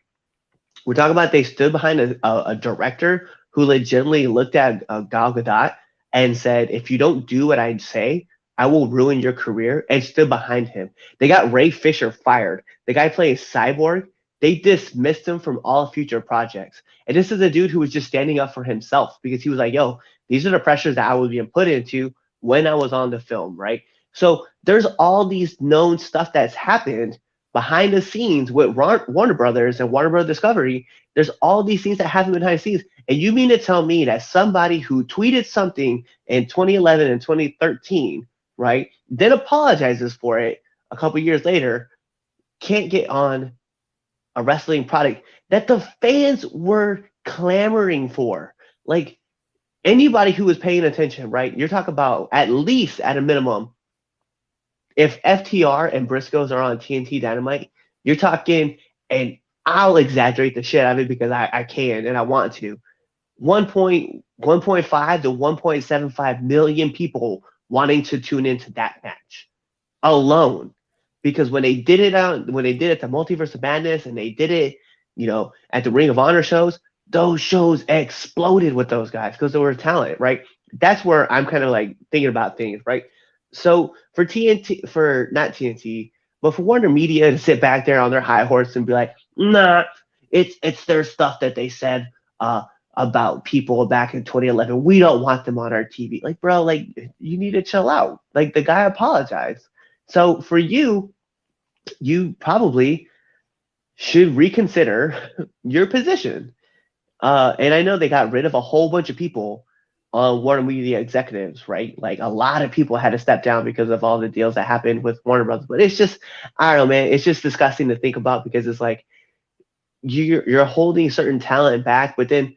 We're talking about they stood behind a director who legitimately looked at Gal Gadot and said, if you don't do what I say, I will ruin your career, and stood behind him. They got Ray Fisher fired. The guy playing Cyborg, they dismissed him from all future projects. And this is a dude who was just standing up for himself, because he was like, yo, these are the pressures that I was being put into when I was on the film, right? So there's all these known stuff that's happened behind the scenes with Warner Brothers and Warner Brothers Discovery. There's all these things that happen behind the scenes. And you mean to tell me that somebody who tweeted something in 2011 and 2013, right, then apologizes for it a couple years later, can't get on a wrestling product that the fans were clamoring for? Like, anybody who was paying attention, right? You're talking about, at least at a minimum, if FTR and Briscoes are on TNT Dynamite, you're talking, and I'll exaggerate the shit out of it because I can and I want to, 1.5 to 1.75 million people wanting to tune into that match alone. Because when they did it at the Multiverse of Madness, and they did it, at the Ring of Honor shows, those shows exploded with those guys because they were talent, right? That's where I'm kind of like thinking about things, right? So for not TNT, but for Warner Media to sit back there on their high horse and be like, nah, it's their stuff that they said about people back in 2011. We don't want them on our TV. Like, bro, like, you need to chill out. Like, the guy apologized. So for you probably should reconsider your position. And I know they got rid of a whole bunch of people on Warner Media executives, right? Like, a lot of people had to step down because of all the deals that happened with Warner Brothers. But it's just, I don't know, man. It's just disgusting to think about, because it's like you're holding certain talent back, but then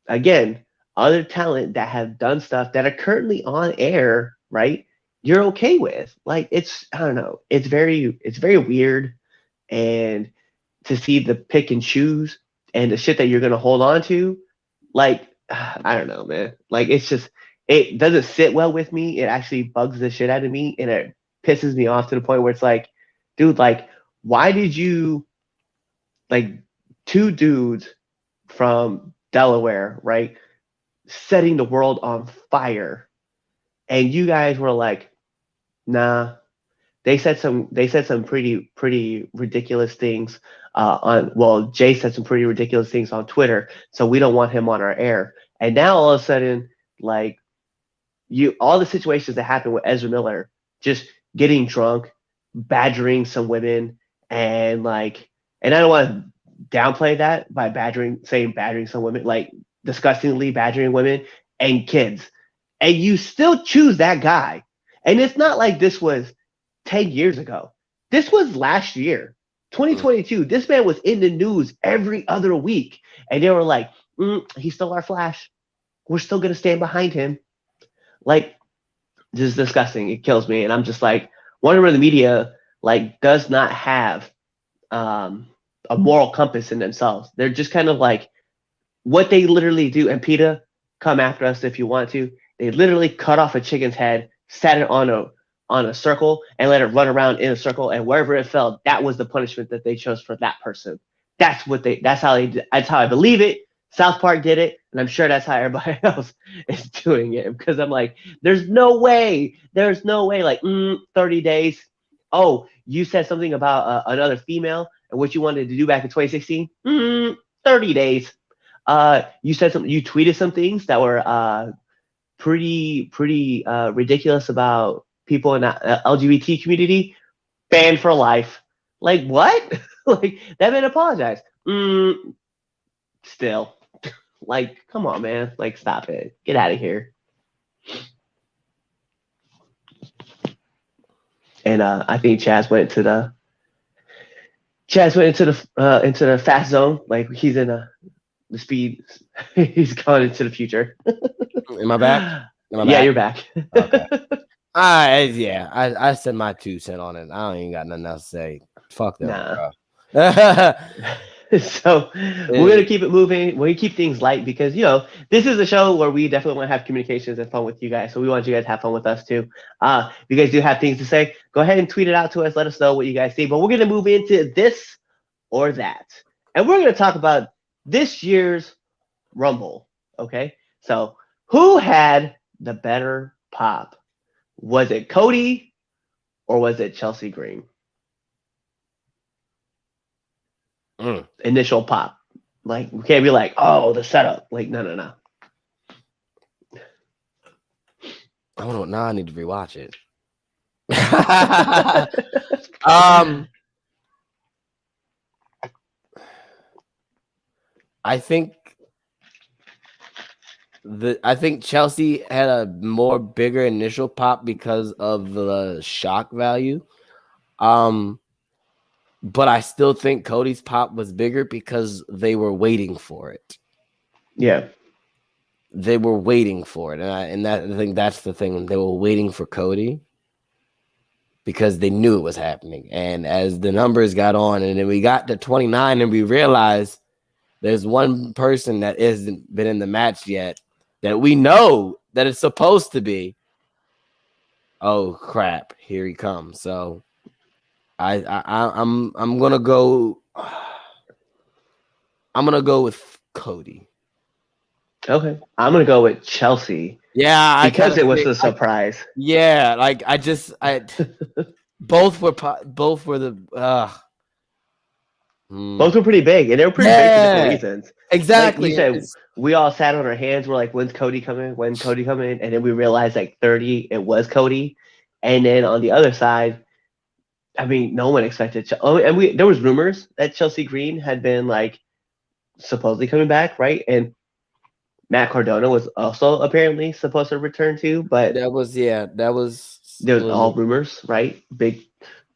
again, other talent that have done stuff that are currently on air, right, you're okay with. Like, I don't know. It's very weird. And to see the pick and choose and the shit that you're going to hold on to, like, I don't know, man. Like, it doesn't sit well with me. It actually bugs the shit out of me, and it pisses me off to the point where it's like, dude, like, why did you, like, two dudes from Delaware, right, setting the world on fire, and you guys were like, nah. They said some pretty ridiculous things Jay said some pretty ridiculous things on Twitter, so we don't want him on our air. And now all of a sudden, like, all the situations that happened with Ezra Miller, just getting drunk, badgering some women, and I don't want to downplay that by badgering some women, like disgustingly badgering women and kids, and you still choose that guy. And it's not like this was 10 years ago. This was last year, 2022. This man was in the news every other week. And they were like, he's still our Flash. We're still going to stand behind him. Like, this is disgusting. It kills me. And I'm just like, Wonder Woman, the media, like, does not have a moral compass in themselves. They're just kind of like, what they literally do. And PETA, come after us if you want to. They literally cut off a chicken's head, sat it on a circle, and let it run around in a circle. And wherever it fell, that was the punishment that they chose for that person. That's how I believe it. South Park did it, and I'm sure that's how everybody else is doing it. Because I'm like, there's no way. Like 30 days. Oh, you said something about another female and what you wanted to do back in 2016. 30 days. You said something. You tweeted some things that were pretty ridiculous about people in the LGBT community. Banned for life. Like what? Like that man apologized. Still, like, come on, man. Like, stop it. Get out of here. And I think Chaz went into the fast zone. Like he's in the speed. He's gone into the future. Am I back? Yeah, you're back. Okay. I said my 2 cents on it. I don't even got nothing else to say. Fuck that. Nah. So we're gonna keep it moving. We're gonna keep things light because this is a show where we definitely want to have communications and fun with you guys. So we want you guys to have fun with us too. If you guys do have things to say, go ahead and tweet it out to us. Let us know what you guys see. But we're gonna move into this or that, and we're gonna talk about this year's Rumble. Okay, so who had the better pop? Was it Cody or was it Chelsea Green? Initial pop. Like, we can't be like, oh, the setup. Like, no. I don't know. Now I need to rewatch it. I think Chelsea had a more bigger initial pop because of the shock value. But I still think Cody's pop was bigger because they were waiting for it. Yeah. They were waiting for it. And I think that's the thing. They were waiting for Cody because they knew it was happening. And as the numbers got on and then we got to 29 and we realized there's one person that hasn't been in the match yet that we know that it's supposed to be. Oh crap, here he comes. So I'm gonna go with Cody. Okay. I'm gonna go with Chelsea. Yeah, because it was a surprise. Both were the both were pretty big, and they were pretty big for different reasons. Exactly. Like you said, we all sat on our hands. We're like, when's Cody coming? When's Cody coming? And then we realized like 30, it was Cody. And then on the other side, I mean, no one expected. There was rumors that Chelsea Green had been like supposedly coming back, right? And Matt Cardona was also apparently supposed to return too, but there was all rumors, right? The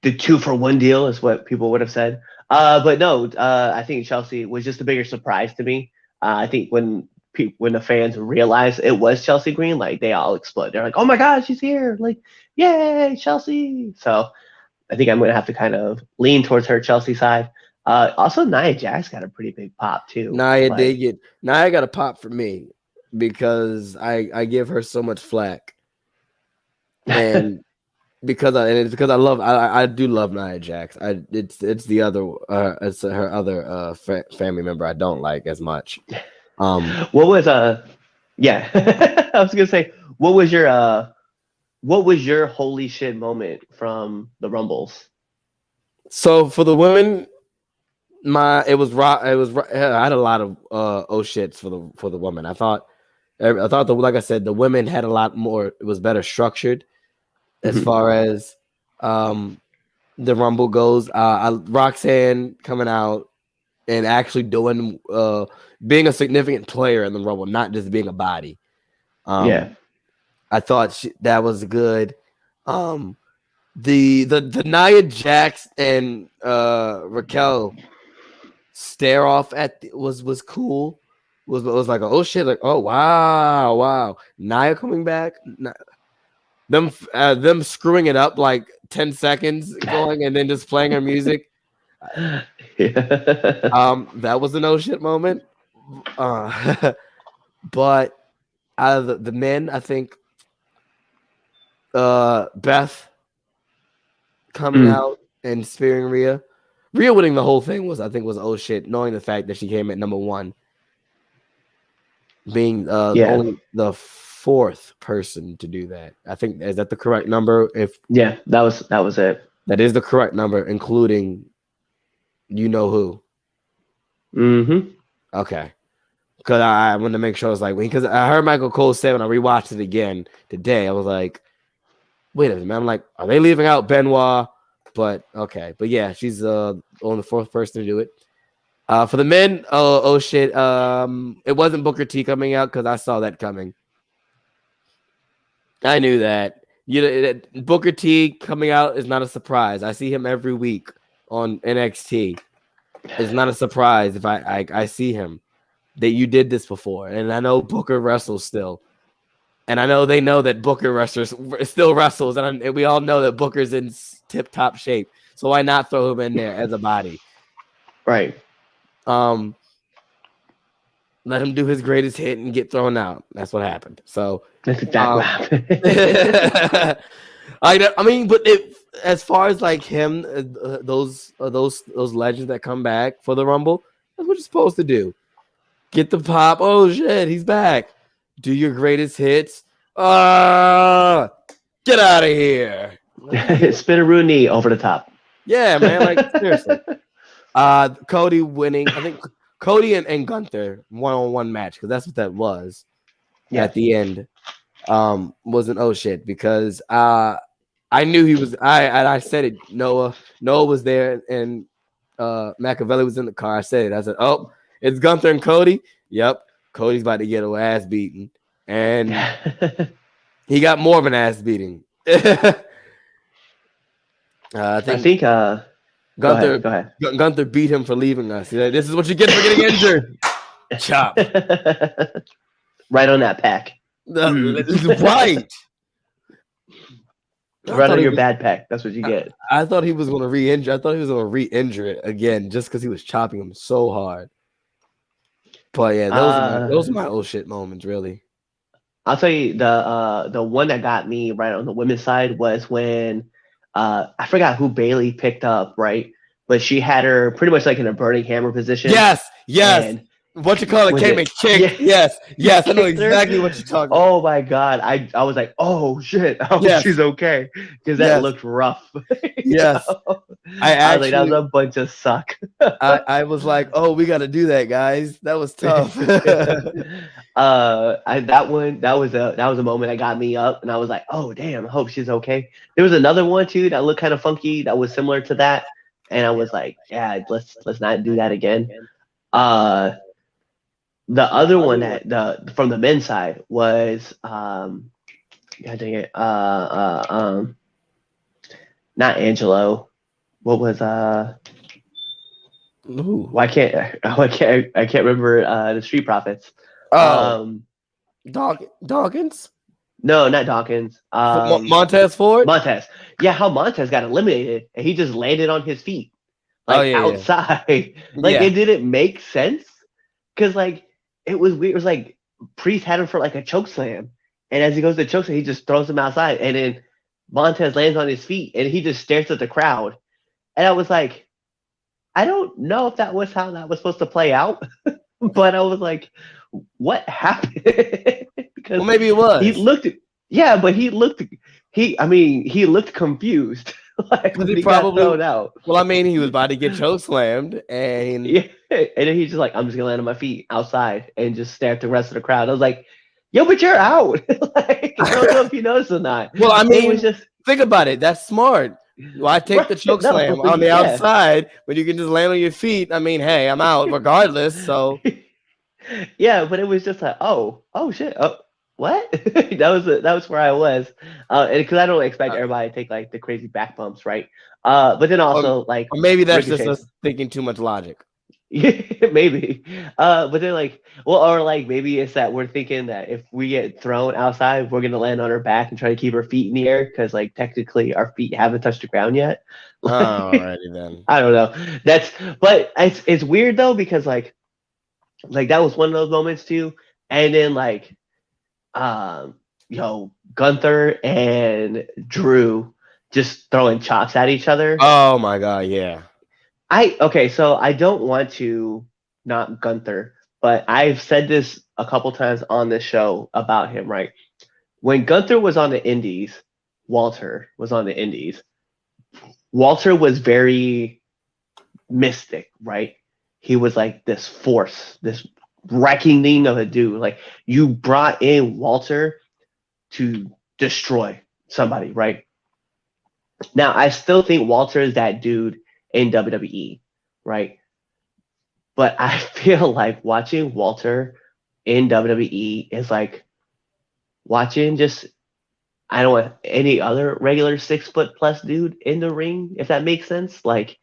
2-for-1 deal is what people would have said. But no, I think Chelsea was just a bigger surprise to me. I think when the fans realized it was Chelsea Green, like they all exploded. They're like, "Oh my God, she's here!" Like, "Yay, Chelsea!" So I think I'm going to have to kind of lean towards her Chelsea side. Also, Nia Jax got a pretty big pop too. Nia got a pop for me because I give her so much flack, and I do love Nia Jax. It's the other it's her other family member I don't like as much. What was yeah I was gonna say what was your holy shit moment from the Rumbles? So for the women, I had a lot of oh shits for the women. I thought like I said, the women had a lot more. It was better structured as far as the Rumble goes. Roxanne coming out and actually doing being a significant player in the Rumble, not just being a body. I thought that was good. The Nia Jax and Raquel stare off at was cool. Was like, oh shit, like, oh wow, Nia coming back. Them screwing it up like 10 seconds going and then just playing her music. That was a no shit moment. But out of the men, I think Beth coming out and spearing Rhea winning the whole thing was oh shit, knowing the fact that she came at number 1, being only the 4th person to do that. I think, is that the correct number? That was it. That is the correct number, including you know who. Okay. Because I wanted to make sure I was like, because I heard Michael Cole say when I rewatched it again today, I was like, wait a minute, I'm like, are they leaving out Benoit? But okay, but yeah, she's only the 4th person to do it. For the men, oh shit, it wasn't Booker T coming out because I saw that coming. I knew that. Booker T coming out is not a surprise. I see him every week on NXT. It's not a surprise if I see him. That you did this before, and I know Booker wrestles still, and I know they know that Booker still wrestles, and we all know that Booker's in tip-top shape. So why not throw him in there as a body? Right. Let him do his greatest hit and get thrown out. That's what happened. So that's exactly what happened. I mean, but as far as like him, those legends that come back for the Rumble, that's what you're supposed to do. Get the pop. Oh shit, he's back. Do your greatest hits. Get out of here. Spinaroo knee over the top. Yeah, man. Like seriously. Cody winning. I think Cody and Gunther one-on-one match, because that's what that was at the end. Wasn't oh shit, because I knew he was. I said it. Noah was there, and Machiavelli was in the car. I said it. I said, oh, it's Gunther and Cody. Yep, Cody's about to get her ass beaten, and he got more of an ass beating. I think Gunther, go ahead. Gunther beat him for leaving us. He's like, this is what you get for getting injured. Chop. Right on that pack. Right. Right on your bad pack. That's what you get. I thought he was going to re-injure. I thought he was going to re-injure it again just because he was chopping him so hard. But yeah, those are my old shit moments, really. I'll tell you the one that got me right on the women's side was when I forgot who Bailey picked up, right? But she had her pretty much like in a burning hammer position. Yes. And what you call it? Came and kicked. Yes. I know exactly what you're talking about. Oh my god. I was like, oh shit. She's okay. Because that looked rough. Yes. I was like, that was a bunch of suck. I was like, oh, we gotta do that, guys. That was tough. That was a moment that got me up, and I was like, oh damn, I hope she's okay. There was another one too that looked kind of funky that was similar to that, and I was like, yeah, let's not do that again. The other one that from the men's side was god dang it, not Angelo. What was I can't remember the Street Profits. Dawkins? No, not Dawkins. Montez Ford? Montez. Yeah, how Montez got eliminated and he just landed on his feet. Like outside. It didn't make sense. Cause like it was weird. It was like Priest had him for like a choke slam. And as he goes to choke slam, he just throws him outside. And then Montez lands on his feet and he just stares at the crowd. And I was like, I don't know if that was how that was supposed to play out. But I was like, what happened? Because maybe it was. He looked confused. Like he probably got thrown out. Well, I mean, he was about to get choke slammed, and and then he's just like, I'm just gonna land on my feet outside and just stare at the rest of the crowd. I was like, yo, but you're out. Like, I don't know if you noticed or not. Well, I mean, think about it. That's smart. Why take the choke slam on the outside when you can just land on your feet? I mean, hey, I'm out regardless. So yeah, but it was just like, oh shit. Oh, what? that was where I was, and because I don't expect everybody to take like the crazy back bumps, right? But then also like, or maybe that's just us thinking too much logic. Yeah, maybe. But then like, well, or like maybe it's that we're thinking that if we get thrown outside, we're gonna land on our back and try to keep our feet in the air because like technically our feet haven't touched the ground yet. Alrighty then. I don't know. But it's weird though because like that was one of those moments too, and then like, Gunther and Drew just throwing chops at each other. Oh my god, yeah. So I don't want to not Gunther, but I've said this a couple times on this show about him, right? When Gunther was on the Indies, Walter was on the Indies. Walter was very mystic, right? He was like this force, this reckoning of a dude. Like you brought in Walter to destroy somebody, right? Now I still think Walter is that dude in WWE, right? But I feel like watching Walter in WWE is like watching just, I don't want any other regular 6'+ dude in the ring, if that makes sense. Like,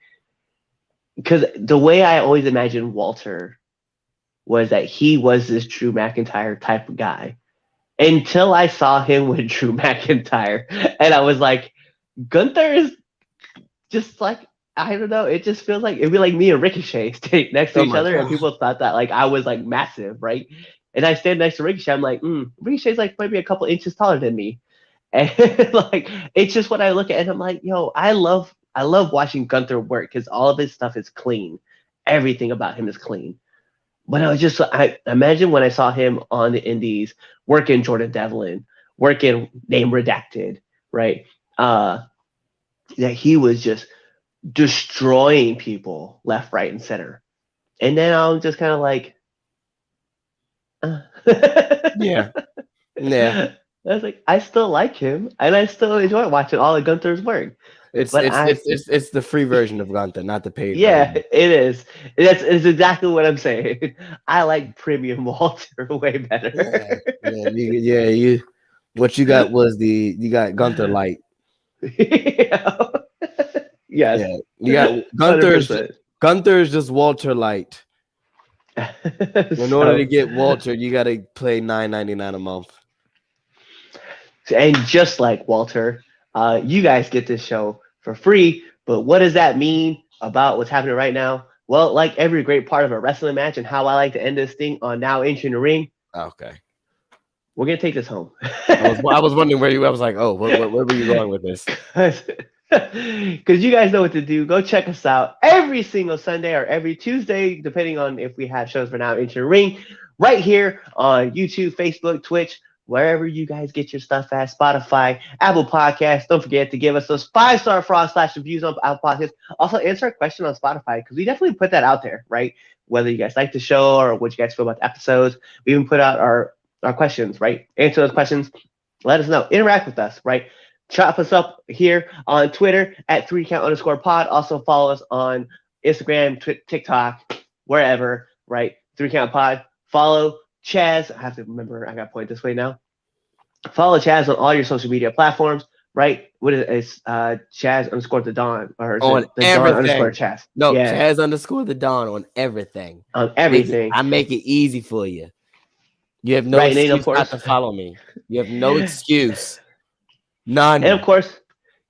because the way I always imagined Walter was that he was this Drew McIntyre type of guy until I saw him with Drew McIntyre, and I was like, Gunther is just like, I don't know. It just feels like it'd be like me and Ricochet standing next to each other, and people thought that like I was like massive, right? And I stand next to Ricochet. I'm like, Ricochet's like maybe a couple inches taller than me, and like it's just what I look at, and I'm like, yo, I love watching Gunther work because all of his stuff is clean. Everything about him is clean. But I imagine when I saw him on the Indies working Jordan Devlin, working Name Redacted, right? That he was just destroying people left, right, and center. And then I'm just kind of like, yeah. I was like, I still like him, and I still enjoy watching all of Gunther's work. It's the free version of Gunther, not the paid. Yeah, version. it is. It's exactly what I'm saying. I like premium Walter way better. Yeah. What you got was you got Gunther light. Yes. Yeah, you got Gunther's just Walter light. In order to get Walter, you got to pay $9.99 a month. And just like Walter, you guys get this show for free. But what does that mean about what's happening right now? Well, like every great part of a wrestling match and how I like to end this thing on Now Entering the Ring. Okay. We're going to take this home. I was wondering where I was like, oh, where were you going with this? Because you guys know what to do. Go check us out every single Sunday or every Tuesday, depending on if we have shows for Now Entering the Ring, right here on YouTube, Facebook, Twitch, wherever you guys get your stuff at, Spotify, Apple Podcasts. Don't forget to give us those 5-star /reviews on Apple Podcasts. Also, answer a question on Spotify because we definitely put that out there, right? Whether you guys like the show or what you guys feel about the episodes. We even put out our questions, right? Answer those questions. Let us know. Interact with us, right? Chop us up here on Twitter at 3count_pod. Also follow us on Instagram, TikTok, wherever, right? 3countpod. Follow Chaz. I have to remember, I got to point this way now. Follow Chaz on all your social media platforms, right? What is it? It's Chaz_the Don, or on the everything. Don _Chaz. No, yeah. Chaz_the Don on everything. On everything. I make it easy for you. You have no excuse not to follow me. You have no excuse. None. And of course,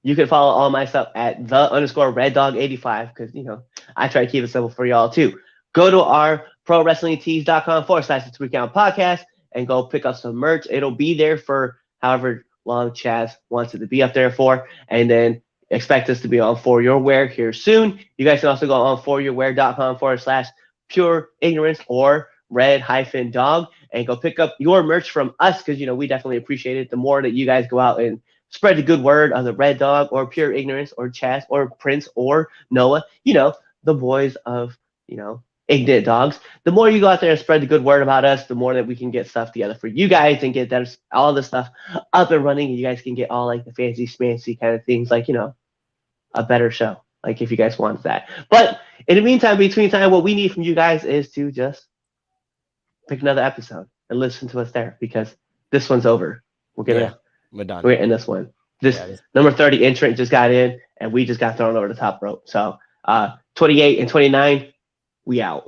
you can follow all my stuff at _RedDog85 because, I try to keep it simple for y'all too. Go to our ProWrestlingTees.com /the 3Count Podcast and go pick up some merch. It'll be there for however long Chaz wants it to be up there for. And then expect us to be on For Your Wear here soon. You guys can also go on foryourwear.com /pure ignorance or red-dog and go pick up your merch from us because, we definitely appreciate it. The more that you guys go out and spread the good word of the Red Dog or Pure Ignorance or Chaz or Prince or Noah, the boys of, ignorant dogs. The more you go out there and spread the good word about us, the more that we can get stuff together for you guys and get that all the stuff up and running. And you guys can get all like the fancy schmancy kind of things, like, a better show. Like if you guys want that. But in the meantime, between time, what we need from you guys is to just pick another episode and listen to us there because this one's over. We're done. We're in this one. This number 30 entrant just got in, and we just got thrown over the top rope. So 28 and 29, we out.